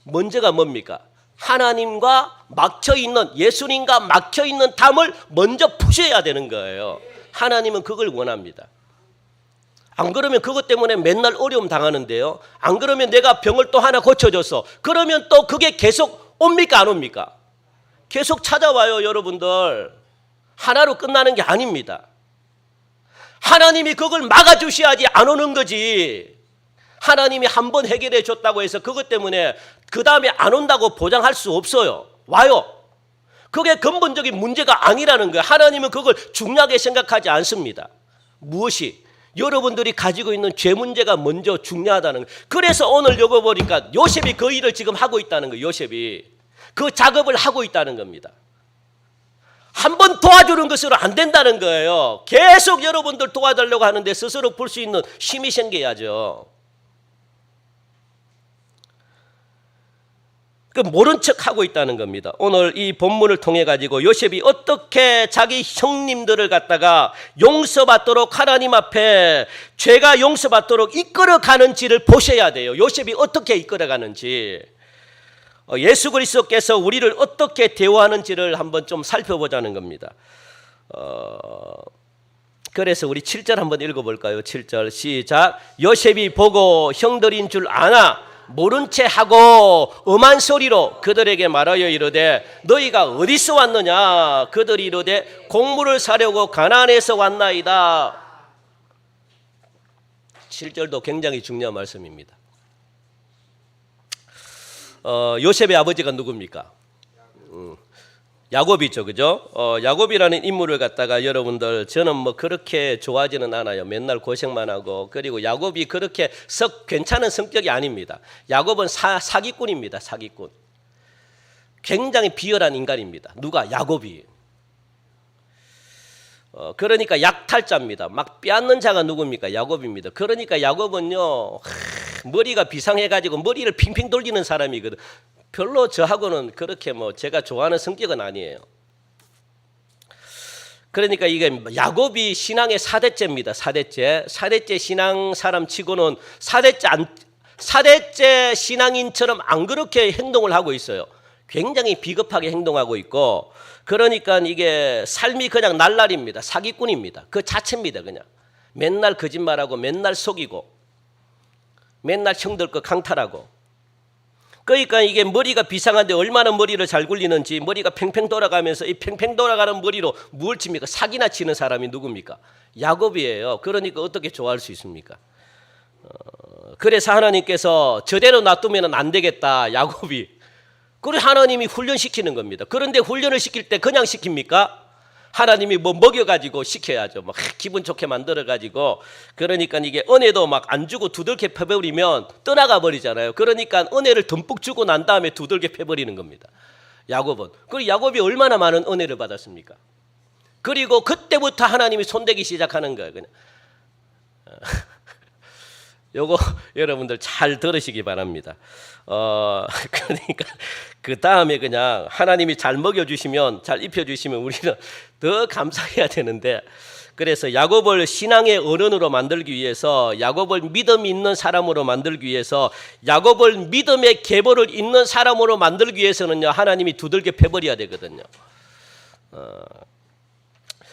Speaker 1: 먼저가 뭡니까? 하나님과 막혀있는, 예수님과 막혀있는 담을 먼저 푸셔야 되는 거예요. 하나님은 그걸 원합니다. 안 그러면 그것 때문에 맨날 어려움 당하는데요. 안 그러면 내가 병을 또 하나 고쳐줬어. 그러면 또 그게 계속 옵니까 안 옵니까? 계속 찾아와요, 여러분들. 하나로 끝나는 게 아닙니다. 하나님이 그걸 막아주셔야지 안 오는 거지. 하나님이 한 번 해결해 줬다고 해서 그것 때문에 그 다음에 안 온다고 보장할 수 없어요. 와요. 그게 근본적인 문제가 아니라는 거예요. 하나님은 그걸 중요하게 생각하지 않습니다. 무엇이? 여러분들이 가지고 있는 죄 문제가 먼저 중요하다는 거예요. 그래서 오늘 여기 보니까 요셉이 그 일을 지금 하고 있다는 거예요. 요셉이 그 작업을 하고 있다는 겁니다. 한 번 도와주는 것으로 안 된다는 거예요. 계속 여러분들 도와달라고 하는데 스스로 볼 수 있는 힘이 생겨야죠. 그 모른 척 하고 있다는 겁니다. 오늘 이 본문을 통해 가지고 요셉이 어떻게 자기 형님들을 갖다가 용서받도록 하나님 앞에 죄가 용서받도록 이끌어가는지를 보셔야 돼요. 요셉이 어떻게 이끌어가는지. 예수 그리스도께서 우리를 어떻게 대우하는지를 한번 좀 살펴보자는 겁니다. 그래서 우리 7절 한번 읽어볼까요? 7절 시작. 요셉이 보고 형들인 줄 아나 모른 채 하고 엄한 소리로 그들에게 말하여 이르되 너희가 어디서 왔느냐? 그들이 이르되 곡물을 사려고 가나안에서 왔나이다. 7절도 굉장히 중요한 말씀입니다. 요셉의 아버지가 누굽니까? 야곱이죠, 그죠? 야곱이라는 인물을 갖다가 여러분들 저는 뭐 그렇게 좋아하지는 않아요. 맨날 고생만 하고. 그리고 야곱이 그렇게 썩 괜찮은 성격이 아닙니다. 야곱은 사기꾼입니다. 사기꾼. 굉장히 비열한 인간입니다. 누가? 야곱이. 그러니까 약탈자입니다. 막 빼앗는 자가 누굽니까? 야곱입니다. 그러니까 야곱은요, 머리가 비상해가지고 머리를 핑핑 돌리는 사람이거든. 별로 저하고는 그렇게 뭐 제가 좋아하는 성격은 아니에요. 그러니까 이게 야곱이 신앙의 4대째입니다. 4대째 신앙 사람 치고는 4대째 신앙인처럼 안 그렇게 행동을 하고 있어요. 굉장히 비겁하게 행동하고 있고, 그러니까 이게 삶이 그냥 날라리입니다. 사기꾼입니다. 그 자체입니다. 그냥 맨날 거짓말하고 맨날 속이고 맨날 형들 거 강탈하고. 그러니까 이게 머리가 비상한데 얼마나 머리를 잘 굴리는지 머리가 팽팽 돌아가면서 이 팽팽 돌아가는 머리로 뭘 칩니까? 사기나 치는 사람이 누굽니까? 야곱이에요. 그러니까 어떻게 좋아할 수 있습니까? 그래서 하나님께서 저대로 놔두면 안 되겠다, 야곱이. 그래서 하나님이 훈련시키는 겁니다. 그런데 훈련을 시킬 때 그냥 시킵니까? 하나님이 뭐 먹여가지고 시켜야죠. 막 기분 좋게 만들어가지고. 그러니까 이게 은혜도 막 안 주고 두들겨 패버리면 떠나가 버리잖아요. 그러니까 은혜를 듬뿍 주고 난 다음에 두들겨 패버리는 겁니다. 야곱은. 그리고 야곱이 얼마나 많은 은혜를 받았습니까? 그리고 그때부터 하나님이 손대기 시작하는 거예요. 그냥. 요거 여러분들 잘 들으시기 바랍니다. 그러니까 그 다음에 그냥 하나님이 잘 먹여주시면, 잘 입혀주시면 우리는 더 감사해야 되는데, 그래서 야곱을 신앙의 어른으로 만들기 위해서, 야곱을 믿음 있는 사람으로 만들기 위해서, 야곱을 믿음의 계보를 잇는 사람으로 만들기 위해서는요, 하나님이 두들겨 패버려야 되거든요.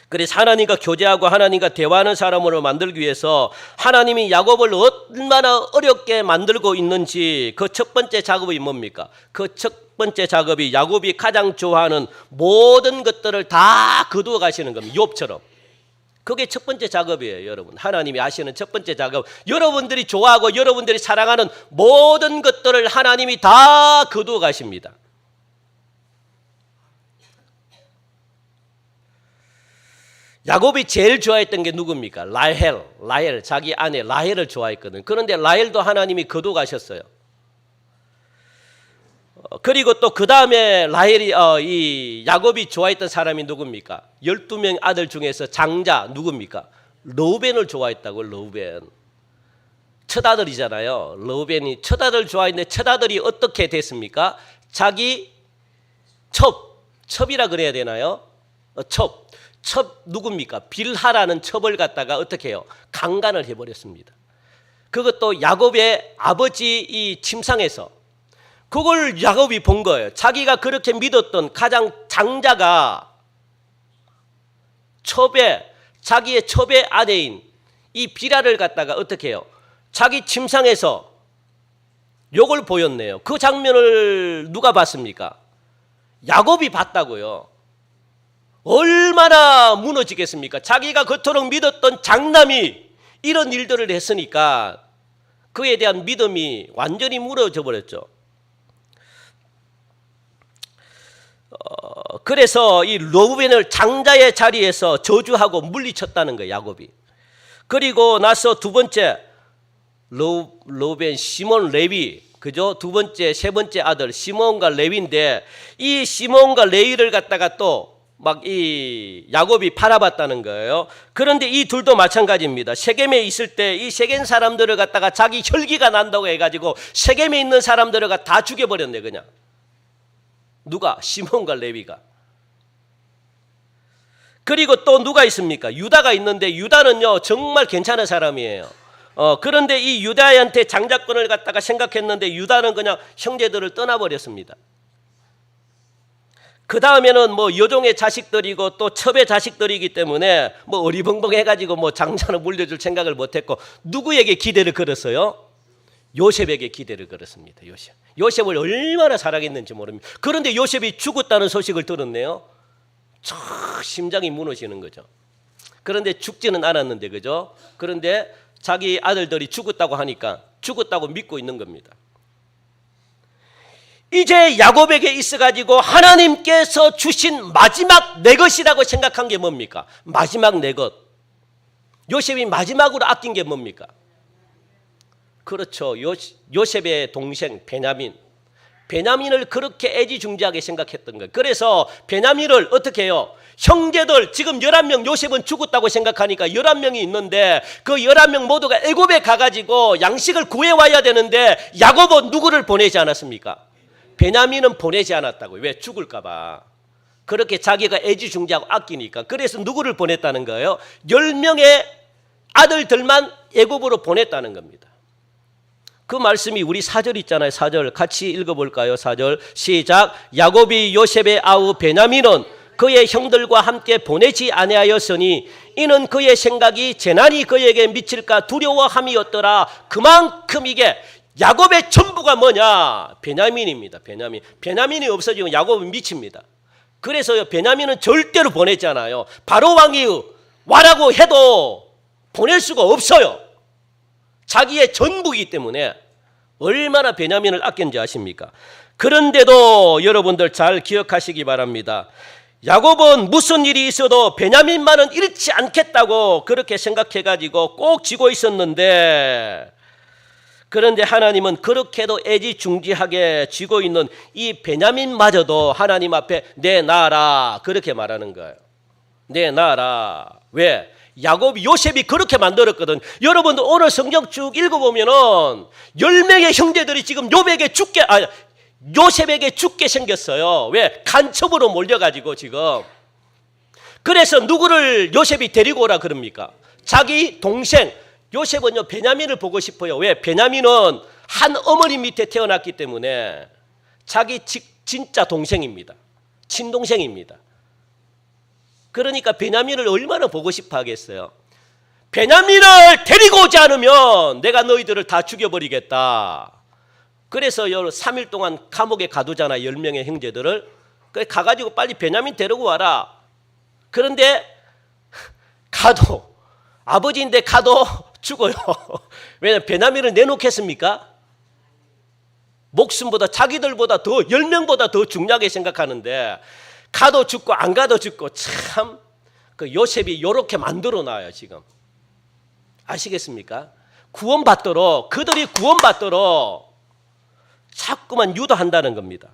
Speaker 1: 그래서 하나님과 교제하고 하나님과 대화하는 사람으로 만들기 위해서 하나님이 야곱을 얼마나 어렵게 만들고 있는지, 그 첫 번째 작업이 뭡니까? 그 첫 번째 작업이 야곱이 가장 좋아하는 모든 것들을 다 거두어 가시는 겁니다. 욥처럼. 그게 첫 번째 작업이에요, 여러분. 하나님이 하시는 첫 번째 작업. 여러분들이 좋아하고 여러분들이 사랑하는 모든 것들을 하나님이 다 거두어 가십니다. 야곱이 제일 좋아했던 게 누굽니까? 라헬, 자기 아내 라헬을 좋아했거든. 그런데 라헬도 하나님이 거두어 가셨어요. 그리고 또 그 다음에 라헬이 이 야곱이 좋아했던 사람이 누굽니까? 12명 아들 중에서 장자 누굽니까? 르우벤을 좋아했다고. 르우벤 첫아들이잖아요. 르우벤이 첫아들 좋아했는데 첫아들이 어떻게 됐습니까? 자기 첩이라 그래야 되나요? 첩 누굽니까? 빌하라는 첩을 갖다가 어떻게 해요? 강간을 해버렸습니다. 그것도 야곱의 아버지 이 침상에서. 그걸 야곱이 본 거예요. 자기가 그렇게 믿었던 가장 장자가 자기의 첩의 아내인 이 빌하를 갖다가 어떻게 해요? 자기 침상에서 욕을 보였네요. 그 장면을 누가 봤습니까? 야곱이 봤다고요. 얼마나 무너지겠습니까? 자기가 그토록 믿었던 장남이 이런 일들을 했으니까 그에 대한 믿음이 완전히 무너져 버렸죠. 그래서 이 르우벤을 장자의 자리에서 저주하고 물리쳤다는 거예요, 야곱이. 그리고 나서 두 번째 르우벤, 시몬, 레위, 그죠? 두 번째, 세 번째 아들 시몬과 레위인데, 이 시몬과 레위를 갖다가 또 막 이 야곱이 팔아봤다는 거예요. 그런데 이 둘도 마찬가지입니다. 세겜에 있을 때 이 세겜 사람들을 갖다가 자기 혈기가 난다고 해가지고 세겜에 있는 사람들을 다 죽여버렸네, 그냥. 누가? 시몬과 레위가. 그리고 또 누가 있습니까? 유다가 있는데, 유다는요 정말 괜찮은 사람이에요. 그런데 이 유다한테 장자권을 갖다가 생각했는데 유다는 그냥 형제들을 떠나버렸습니다. 그 다음에는 뭐 여종의 자식들이고 또 첩의 자식들이기 때문에 뭐 어리벙벙해가지고 뭐 장자는 물려줄 생각을 못했고, 누구에게 기대를 걸었어요? 요셉에게 기대를 걸었습니다. 요셉을 얼마나 사랑했는지 모릅니다. 그런데 요셉이 죽었다는 소식을 들었네요. 심장이 무너지는 거죠. 그런데 죽지는 않았는데, 그죠? 그런데 자기 아들들이 죽었다고 하니까 죽었다고 믿고 있는 겁니다. 이제 야곱에게 있어가지고 하나님께서 주신 마지막 내 것이라고 생각한 게 뭡니까? 마지막 내 것. 요셉이 마지막으로 아낀 게 뭡니까? 그렇죠. 요셉의 동생 베냐민을 그렇게 애지중지하게 생각했던 거예요. 그래서 베냐민을 어떻게 해요? 형제들 지금 11명, 요셉은 죽었다고 생각하니까 11명이 있는데 그 11명 모두가 애굽에 가가지고 양식을 구해와야 되는데 야곱은 누구를 보내지 않았습니까? 베냐민은 보내지 않았다고요. 왜? 죽을까 봐. 그렇게 자기가 애지중지하고 아끼니까. 그래서 누구를 보냈다는 거예요? 10명의 아들들만 애굽으로 보냈다는 겁니다. 그 말씀이 우리 4절 있잖아요. 4절 같이 읽어볼까요? 4절 시작. 야곱이 요셉의 아우 베냐민은 그의 형들과 함께 보내지 아니하였으니 이는 그의 생각이 재난이 그에게 미칠까 두려워함이었더라. 그만큼 이게 야곱의 전부가 뭐냐? 베냐민입니다. 베냐민. 베냐민이 없어지면 야곱은 미칩니다. 그래서 베냐민은 절대로 보냈잖아요. 바로 왕이 와라고 해도 보낼 수가 없어요. 자기의 전부이기 때문에 얼마나 베냐민을 아꼈는지 아십니까? 그런데도 여러분들 잘 기억하시기 바랍니다. 야곱은 무슨 일이 있어도 베냐민만은 잃지 않겠다고 그렇게 생각해가지고 꼭 쥐고 있었는데, 그런데 하나님은 그렇게도 애지중지하게 쥐고 있는 이 베냐민마저도 하나님 앞에 내놔라 그렇게 말하는 거예요. 내놔라. 왜? 야곱이 요셉이 그렇게 만들었거든. 여러분들 오늘 성경 쭉 읽어보면은 10명의 형제들이 지금 요셉에게 죽게 생겼어요. 왜? 간첩으로 몰려가지고 지금. 그래서 누구를 요셉이 데리고 오라 그럽니까? 자기 동생. 요셉은요 베냐민을 보고 싶어요. 왜? 베냐민은 한 어머니 밑에 태어났기 때문에 자기 진짜 동생입니다. 친동생입니다. 그러니까 베냐민을 얼마나 보고 싶어 하겠어요. 베냐민을 데리고 오지 않으면 내가 너희들을 다 죽여버리겠다. 그래서 3일 동안 감옥에 가두잖아. 10명의 형제들을. 그래 가가지고 빨리 베냐민 데리고 와라. 그런데 가도 아버지인데 가도 죽어요. 왜냐하면 베냐민을 내놓겠습니까? 목숨보다 자기들보다 더 10명보다 더 중요하게 생각하는데 가도 죽고 안 가도 죽고 참 그 요셉이 이렇게 만들어 놔요 지금. 아시겠습니까? 구원받도록 그들이 구원받도록 자꾸만 유도한다는 겁니다.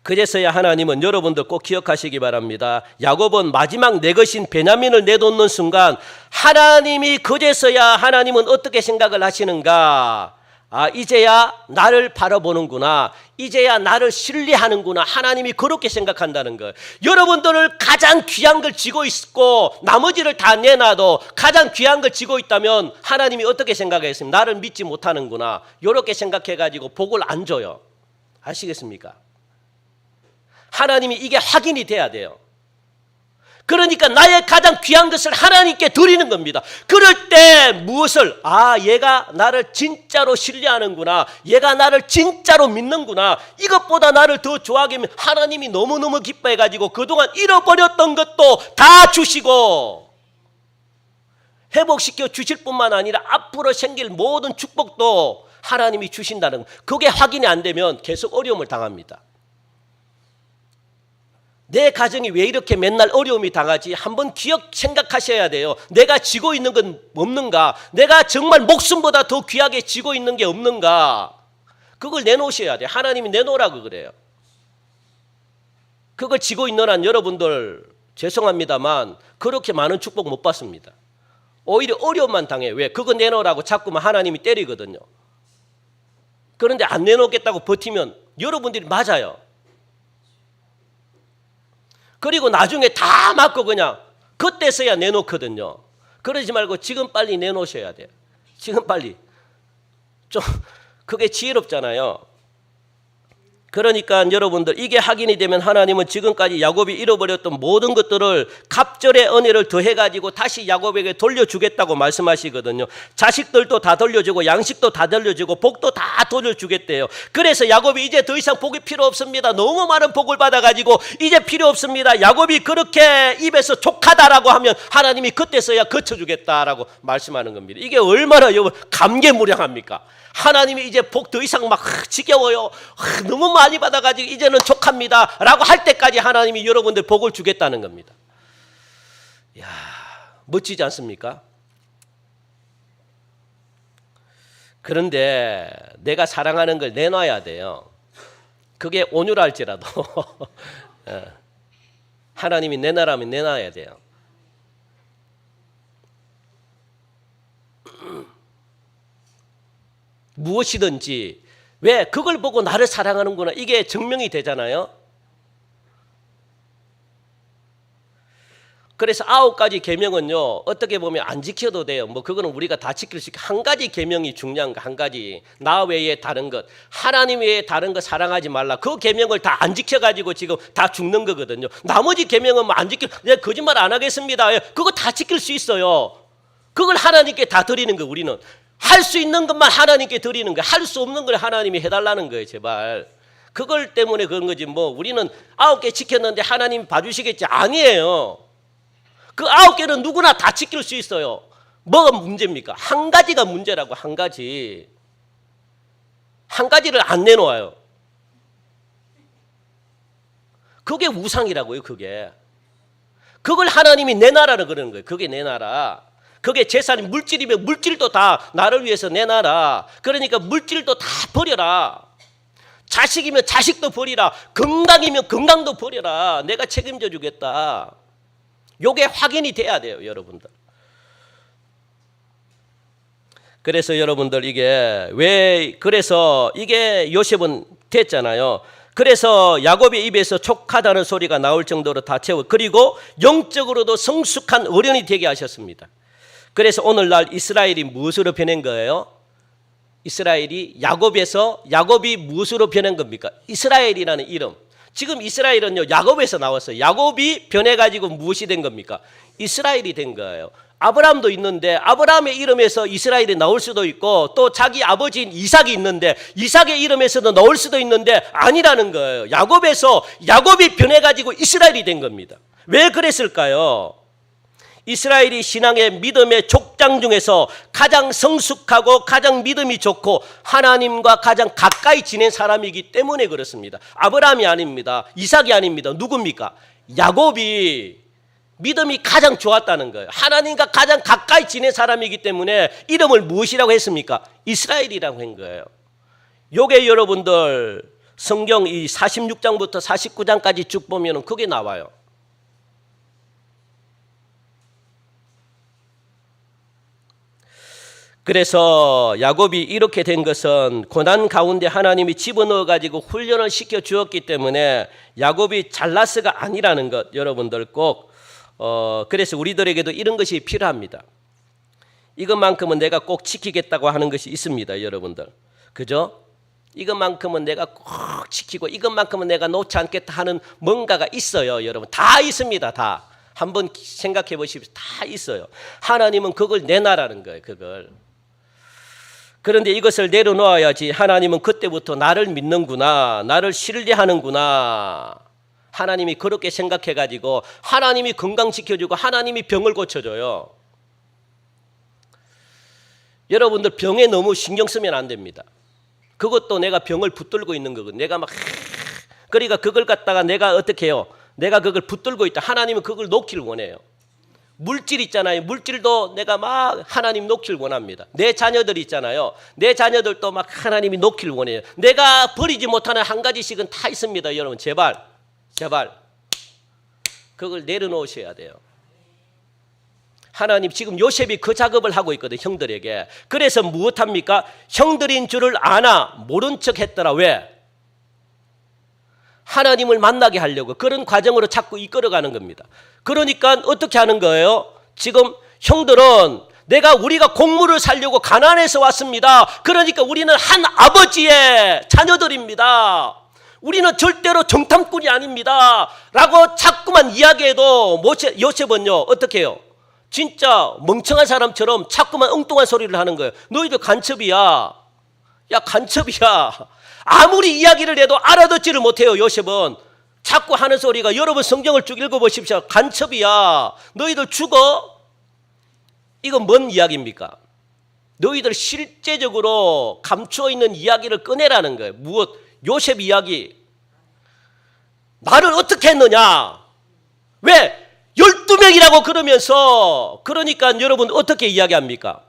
Speaker 1: 그래서야 하나님은 여러분들 꼭 기억하시기 바랍니다. 야곱은 마지막 내 것인 베냐민을 내놓는 순간 하나님이 그제서야 하나님은 어떻게 생각을 하시는가? 아, 이제야 나를 바라보는구나. 이제야 나를 신뢰하는구나. 하나님이 그렇게 생각한다는 거예요. 여러분들을 가장 귀한 걸 쥐고 있고 나머지를 다 내놔도 가장 귀한 걸 쥐고 있다면 하나님이 어떻게 생각하겠습니까? 나를 믿지 못하는구나. 이렇게 생각해가지고 복을 안 줘요. 아시겠습니까? 하나님이 이게 확인이 돼야 돼요. 그러니까 나의 가장 귀한 것을 하나님께 드리는 겁니다. 그럴 때 무엇을? 아, 얘가 나를 진짜로 신뢰하는구나. 얘가 나를 진짜로 믿는구나. 이것보다 나를 더 좋아하게 하면 하나님이 너무너무 기뻐해가지고 그동안 잃어버렸던 것도 다 주시고 회복시켜 주실 뿐만 아니라 앞으로 생길 모든 축복도 하나님이 주신다는 거. 그게 확인이 안 되면 계속 어려움을 당합니다. 내 가정이 왜 이렇게 맨날 어려움이 당하지? 한번 생각하셔야 돼요. 내가 쥐고 있는 건 없는가? 내가 정말 목숨보다 더 귀하게 쥐고 있는 게 없는가? 그걸 내놓으셔야 돼요. 하나님이 내놓으라고 그래요. 그걸 쥐고 있는 한 여러분들 죄송합니다만 그렇게 많은 축복 못 받습니다. 오히려 어려움만 당해요. 왜? 그거 내놓으라고 자꾸만 하나님이 때리거든요. 그런데 안 내놓겠다고 버티면 여러분들이 맞아요. 그리고 나중에 다 맞고 그냥 그때서야 내놓거든요. 그러지 말고 지금 빨리 내놓으셔야 돼요. 지금 빨리. 좀 그게 지혜롭잖아요. 그러니까 여러분들 이게 확인이 되면 하나님은 지금까지 야곱이 잃어버렸던 모든 것들을 갑절의 은혜를 더해가지고 다시 야곱에게 돌려주겠다고 말씀하시거든요. 자식들도 다 돌려주고 양식도 다 돌려주고 복도 다 돌려주겠대요. 그래서 야곱이 이제 더 이상 복이 필요 없습니다. 너무 많은 복을 받아가지고 이제 필요 없습니다. 야곱이 그렇게 입에서 족하다라고 하면 하나님이 그때서야 거쳐주겠다라고 말씀하는 겁니다. 이게 얼마나 감개무량합니까? 하나님이 이제 복 더 이상 막 지겨워요. 너무 많이 받아가지고 이제는 족합니다. 라고 할 때까지 하나님이 여러분들 복을 주겠다는 겁니다. 이야, 멋지지 않습니까? 그런데 내가 사랑하는 걸 내놔야 돼요. 그게 온유할지라도 하나님이 내놔라면 내놔야 돼요. 무엇이든지 왜 그걸 보고 나를 사랑하는구나 이게 증명이 되잖아요. 그래서 9가지 계명은요 어떻게 보면 안 지켜도 돼요. 뭐 그거는 우리가 다 지킬 수 있고 한 가지 계명이 중요한 거 한 가지. 나 외에 다른 것, 하나님 외에 다른 것 사랑하지 말라. 그 계명을 다 안 지켜가지고 지금 다 죽는 거거든요. 나머지 계명은 뭐 안 지켜, 내가 거짓말 안 하겠습니다. 그거 다 지킬 수 있어요. 그걸 하나님께 다 드리는 거 우리는. 할 수 있는 것만 하나님께 드리는 거예요. 할 수 없는 걸 하나님이 해달라는 거예요. 제발. 그걸 때문에 그런 거지 뭐 우리는 9개 지켰는데 하나님 봐주시겠지. 아니에요. 그 9개는 누구나 다 지킬 수 있어요. 뭐가 문제입니까? 한 가지가 문제라고. 한 가지. 한 가지를 안 내놓아요. 그게 우상이라고요. 그게. 그걸 하나님이 내놔라는 그러는 거예요. 그게 내놔라. 그게 재산이 물질이면 물질도 다 나를 위해서 내놔라. 그러니까 물질도 다 버려라. 자식이면 자식도 버리라. 건강이면 건강도 버려라. 내가 책임져 주겠다. 요게 확인이 돼야 돼요. 여러분들. 그래서 여러분들 그래서 이게 요셉은 됐잖아요. 그래서 야곱의 입에서 촉하다는 소리가 나올 정도로 다 채워 그리고 영적으로도 성숙한 어른이 되게 하셨습니다. 그래서 오늘날 이스라엘이 무엇으로 변한 거예요? 야곱이 무엇으로 변한 겁니까? 이스라엘이라는 이름. 지금 이스라엘은요, 야곱에서 나왔어요. 야곱이 변해가지고 무엇이 된 겁니까? 이스라엘이 된 거예요. 아브라함도 있는데 아브라함의 이름에서 이스라엘이 나올 수도 있고 또 자기 아버지인 이삭이 있는데 이삭의 이름에서도 나올 수도 있는데 아니라는 거예요. 야곱이 변해가지고 이스라엘이 된 겁니다. 왜 그랬을까요? 이스라엘이 신앙의 믿음의 족장 중에서 가장 성숙하고 가장 믿음이 좋고 하나님과 가장 가까이 지낸 사람이기 때문에 그렇습니다. 아브라함이 아닙니다. 이삭이 아닙니다. 누굽니까? 야곱이 믿음이 가장 좋았다는 거예요. 하나님과 가장 가까이 지낸 사람이기 때문에 이름을 무엇이라고 했습니까? 이스라엘이라고 한 거예요. 요게 여러분들 성경 이 46장부터 49장까지 쭉 보면 그게 나와요. 그래서 야곱이 이렇게 된 것은 고난 가운데 하나님이 집어넣어 가지고 훈련을 시켜 주었기 때문에 야곱이 잘나스가 아니라는 것 여러분들 꼭 그래서 우리들에게도 이런 것이 필요합니다. 이것만큼은 내가 꼭 지키겠다고 하는 것이 있습니다. 여러분들. 그죠? 이것만큼은 내가 꼭 지키고 이것만큼은 내가 놓지 않겠다 하는 뭔가가 있어요. 여러분. 다 있습니다. 다. 한번 생각해 보십시오. 다 있어요. 하나님은 그걸 내놔라는 거예요. 그걸. 그런데 이것을 내려놓아야지 하나님은 그때부터 나를 믿는구나. 나를 신뢰하는구나. 하나님이 그렇게 생각해가지고 하나님이 건강 지켜주고 하나님이 병을 고쳐줘요. 여러분들 병에 너무 신경 쓰면 안 됩니다. 그것도 내가 병을 붙들고 있는 거거든요. 내가 그러니까 그걸 갖다가 내가 어떻게 해요? 내가 그걸 붙들고 있다. 하나님은 그걸 놓기를 원해요. 물질 있잖아요. 물질도 내가 막 하나님 놓기를 원합니다. 내 자녀들 있잖아요. 내 자녀들도 막 하나님이 놓기를 원해요. 내가 버리지 못하는 한 가지씩은 다 있습니다. 여러분 제발 그걸 내려놓으셔야 돼요. 하나님 지금 요셉이 그 작업을 하고 있거든요. 형들에게. 그래서 무엇합니까? 형들인 줄을 아나 모른 척 했더라. 왜? 하나님을 만나게 하려고 그런 과정으로 자꾸 이끌어가는 겁니다. 그러니까 어떻게 하는 거예요? 지금 형들은 우리가 곡물을 살려고 가나안에서 왔습니다. 그러니까 우리는 한 아버지의 자녀들입니다. 우리는 절대로 정탐꾼이 아닙니다. 라고 자꾸만 이야기해도 요셉은요 어떻게 해요? 진짜 멍청한 사람처럼 자꾸만 엉뚱한 소리를 하는 거예요. 너희들 간첩이야. 야 간첩이야. 아무리 이야기를 해도 알아듣지를 못해요. 요셉은 자꾸 하는 소리가 여러분 성경을 쭉 읽어보십시오. 간첩이야. 너희들 죽어. 이건 뭔 이야기입니까? 너희들 실제적으로 감추어 있는 이야기를 꺼내라는 거예요. 무엇? 요셉 이야기. 말을 어떻게 했느냐? 왜? 12명이라고 그러면서 그러니까 여러분 어떻게 이야기합니까?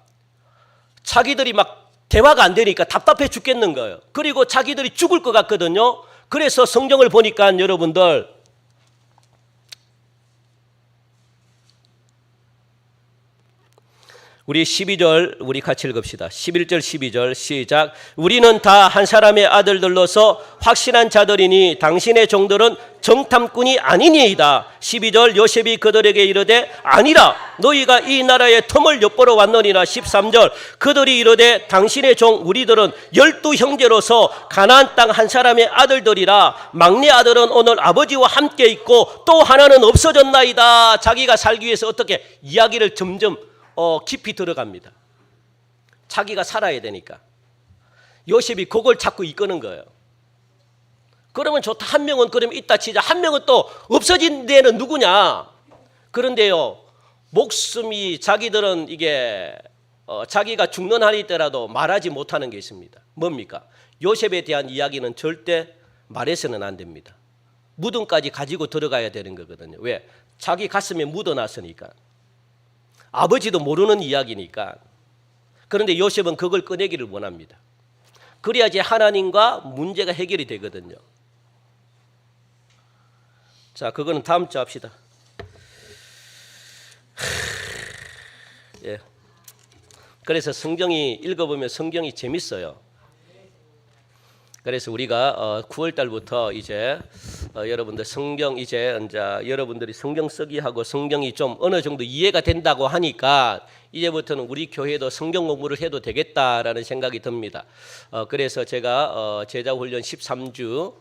Speaker 1: 자기들이 막 대화가 안 되니까 답답해 죽겠는 거예요. 그리고 자기들이 죽을 것 같거든요. 그래서 성경을 보니까 여러분들 우리 12절 우리 같이 읽읍시다. 11절 12절 시작. 우리는 다 한 사람의 아들들로서 확신한 자들이니 당신의 종들은 정탐꾼이 아니니이다. 12절 요셉이 그들에게 이르되 아니라 너희가 이 나라의 틈을 엿보러 왔느니라. 13절 그들이 이르되 당신의 종 우리들은 12 형제로서 가나안 땅 한 사람의 아들들이라. 막내 아들은 오늘 아버지와 함께 있고 또 하나는 없어졌나이다. 자기가 살기 위해서 어떻게 이야기를 점점 깊이 들어갑니다. 자기가 살아야 되니까. 요셉이 그걸 자꾸 이끄는 거예요. 그러면 좋다. 한 명은 그러면 있다 치자. 한 명은 또 없어진 데는 누구냐? 그런데요, 목숨이 자기들은 이게 자기가 죽는 한이 있더라도 말하지 못하는 게 있습니다. 뭡니까? 요셉에 대한 이야기는 절대 말해서는 안 됩니다. 무덤까지 가지고 들어가야 되는 거거든요. 왜? 자기 가슴에 묻어놨으니까. 아버지도 모르는 이야기니까. 그런데 요셉은 그걸 꺼내기를 원합니다. 그래야지 하나님과 문제가 해결이 되거든요. 자, 그거는 다음 주 합시다. 예. 그래서 성경이 읽어보면 성경이 재밌어요. 그래서 우리가 9월 달부터 이제 여러분들 성경 이제 여러분들이 성경 쓰기 하고 성경이 좀 어느 정도 이해가 된다고 하니까 이제부터는 우리 교회도 성경 공부를 해도 되겠다라는 생각이 듭니다. 그래서 제가 제자 훈련 13주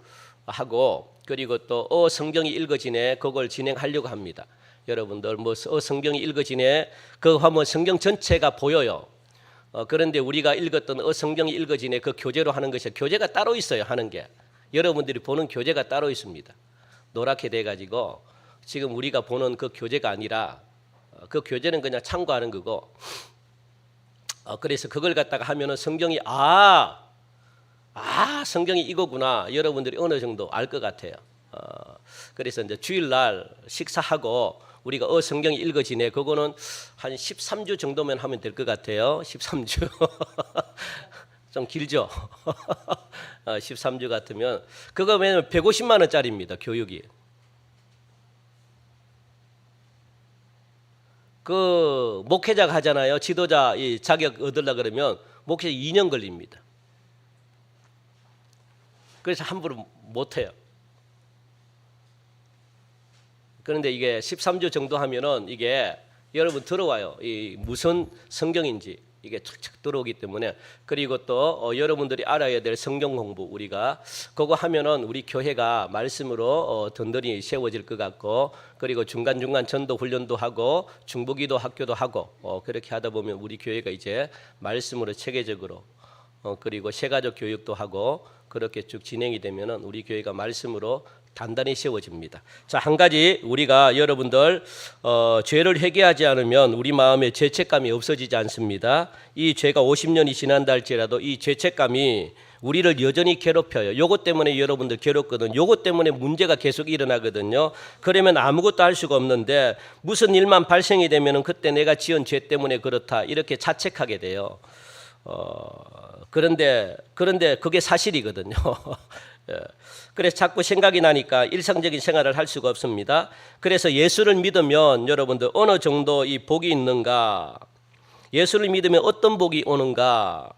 Speaker 1: 하고 그리고 또 성경이 읽어지네 그걸 진행하려고 합니다. 여러분들 뭐 성경이 읽어지네 그 하면 성경 전체가 보여요. 그런데 우리가 읽었던 성경이 읽어지네 그 교재로 하는 것이 교재가 따로 있어요. 하는 게 여러분들이 보는 교재가 따로 있습니다. 노랗게 돼가지고 지금 우리가 보는 그 교재가 아니라 그 교재는 그냥 참고하는 거고 그래서 그걸 갖다가 하면은 성경이 성경이 이거구나 여러분들이 어느 정도 알 것 같아요. 그래서 이제 주일날 식사하고 우리가 성경이 읽어지네 그거는 한 13주 정도면 하면 될 것 같아요. 13주 좀 길죠. 13주 같으면 그거 왜냐면 150만 원짜리입니다. 교육이. 그 목회자가 하잖아요. 지도자 이 자격 얻으려 그러면 목회자 2년 걸립니다. 그래서 함부로 못 해요. 그런데 이게 13주 정도 하면은 이게 여러분 들어와요. 이 무슨 성경인지 이게 착착 들어오기 때문에 그리고 또 여러분들이 알아야 될 성경 공부 우리가 그거 하면은 우리 교회가 말씀으로 든든히 세워질 것 같고 그리고 중간중간 전도 훈련도 하고 중보기도 학교도 하고 그렇게 하다 보면 우리 교회가 이제 말씀으로 체계적으로 그리고 세가족 교육도 하고 그렇게 쭉 진행이 되면은 우리 교회가 말씀으로 단단히 세워집니다. 자, 한 가지 우리가 여러분들 죄를 회개하지 않으면 우리 마음에 죄책감이 없어지지 않습니다. 이 죄가 50년이 지난다 할지라도 이 죄책감이 우리를 여전히 괴롭혀요. 요것 때문에 여러분들 괴롭거든. 요것 때문에 문제가 계속 일어나거든요. 그러면 아무것도 할 수가 없는데 무슨 일만 발생이 되면은 그때 내가 지은 죄 때문에 그렇다 이렇게 자책하게 돼요. 그런데 그게 사실이거든요. 그래서 자꾸 생각이 나니까 일상적인 생활을 할 수가 없습니다. 그래서 예수를 믿으면 여러분들 어느 정도 이 복이 있는가? 예수를 믿으면 어떤 복이 오는가?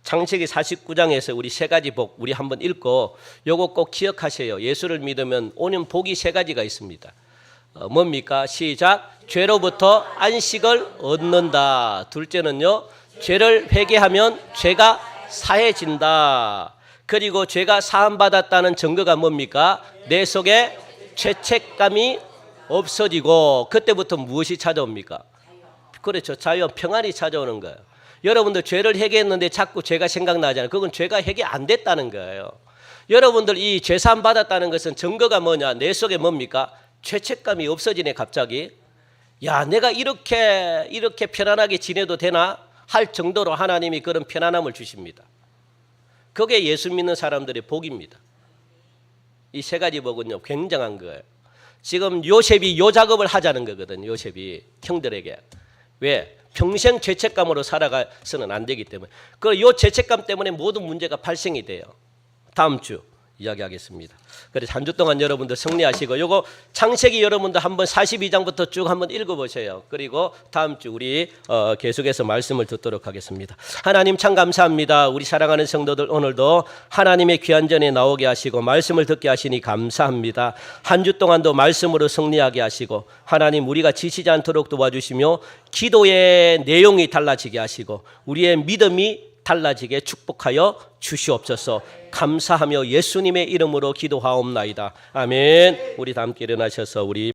Speaker 1: 창세기 49장에서 우리 세 가지 복 우리 한번 읽고 요거 꼭 기억하세요. 예수를 믿으면 오는 복이 세 가지가 있습니다. 뭡니까? 시작. 죄로부터 안식을 얻는다. 둘째는요. 죄를 회개하면 죄가 사해진다. 그리고 죄가 사함받았다는 증거가 뭡니까? 내 속에 죄책감이 없어지고 그때부터 무엇이 찾아옵니까? 그렇죠. 자유, 평안이 찾아오는 거예요. 여러분들 죄를 회개했는데 자꾸 죄가 생각나잖아요. 그건 죄가 해결 안 됐다는 거예요. 여러분들 이 죄 사함 받았다는 것은 증거가 뭐냐? 내 속에 뭡니까? 죄책감이 없어지네 갑자기. 야, 내가 이렇게 편안하게 지내도 되나? 할 정도로 하나님이 그런 편안함을 주십니다. 그게 예수 믿는 사람들의 복입니다. 이 세 가지 복은요 굉장한 거예요. 지금 요셉이 요 작업을 하자는 거거든요. 요셉이 형들에게. 왜? 평생 죄책감으로 살아가서는 안 되기 때문에. 요 죄책감 때문에 모든 문제가 발생이 돼요. 다음 주 이야기하겠습니다. 그래서 한 주 동안 여러분들 승리하시고 요거 창세기 여러분들 한번 42장부터 쭉 한번 읽어보세요. 그리고 다음 주 우리 계속해서 말씀을 듣도록 하겠습니다. 하나님 참 감사합니다. 우리 사랑하는 성도들 오늘도 하나님의 귀한 전에 나오게 하시고 말씀을 듣게 하시니 감사합니다. 한 주 동안도 말씀으로 승리하게 하시고 하나님 우리가 지치지 않도록 도와주시며 기도의 내용이 달라지게 하시고 우리의 믿음이 달라지게 축복하여 주시옵소서. 감사하며 예수님의 이름으로 기도하옵나이다. 아멘. 우리 다 함께 일어나셔서 우리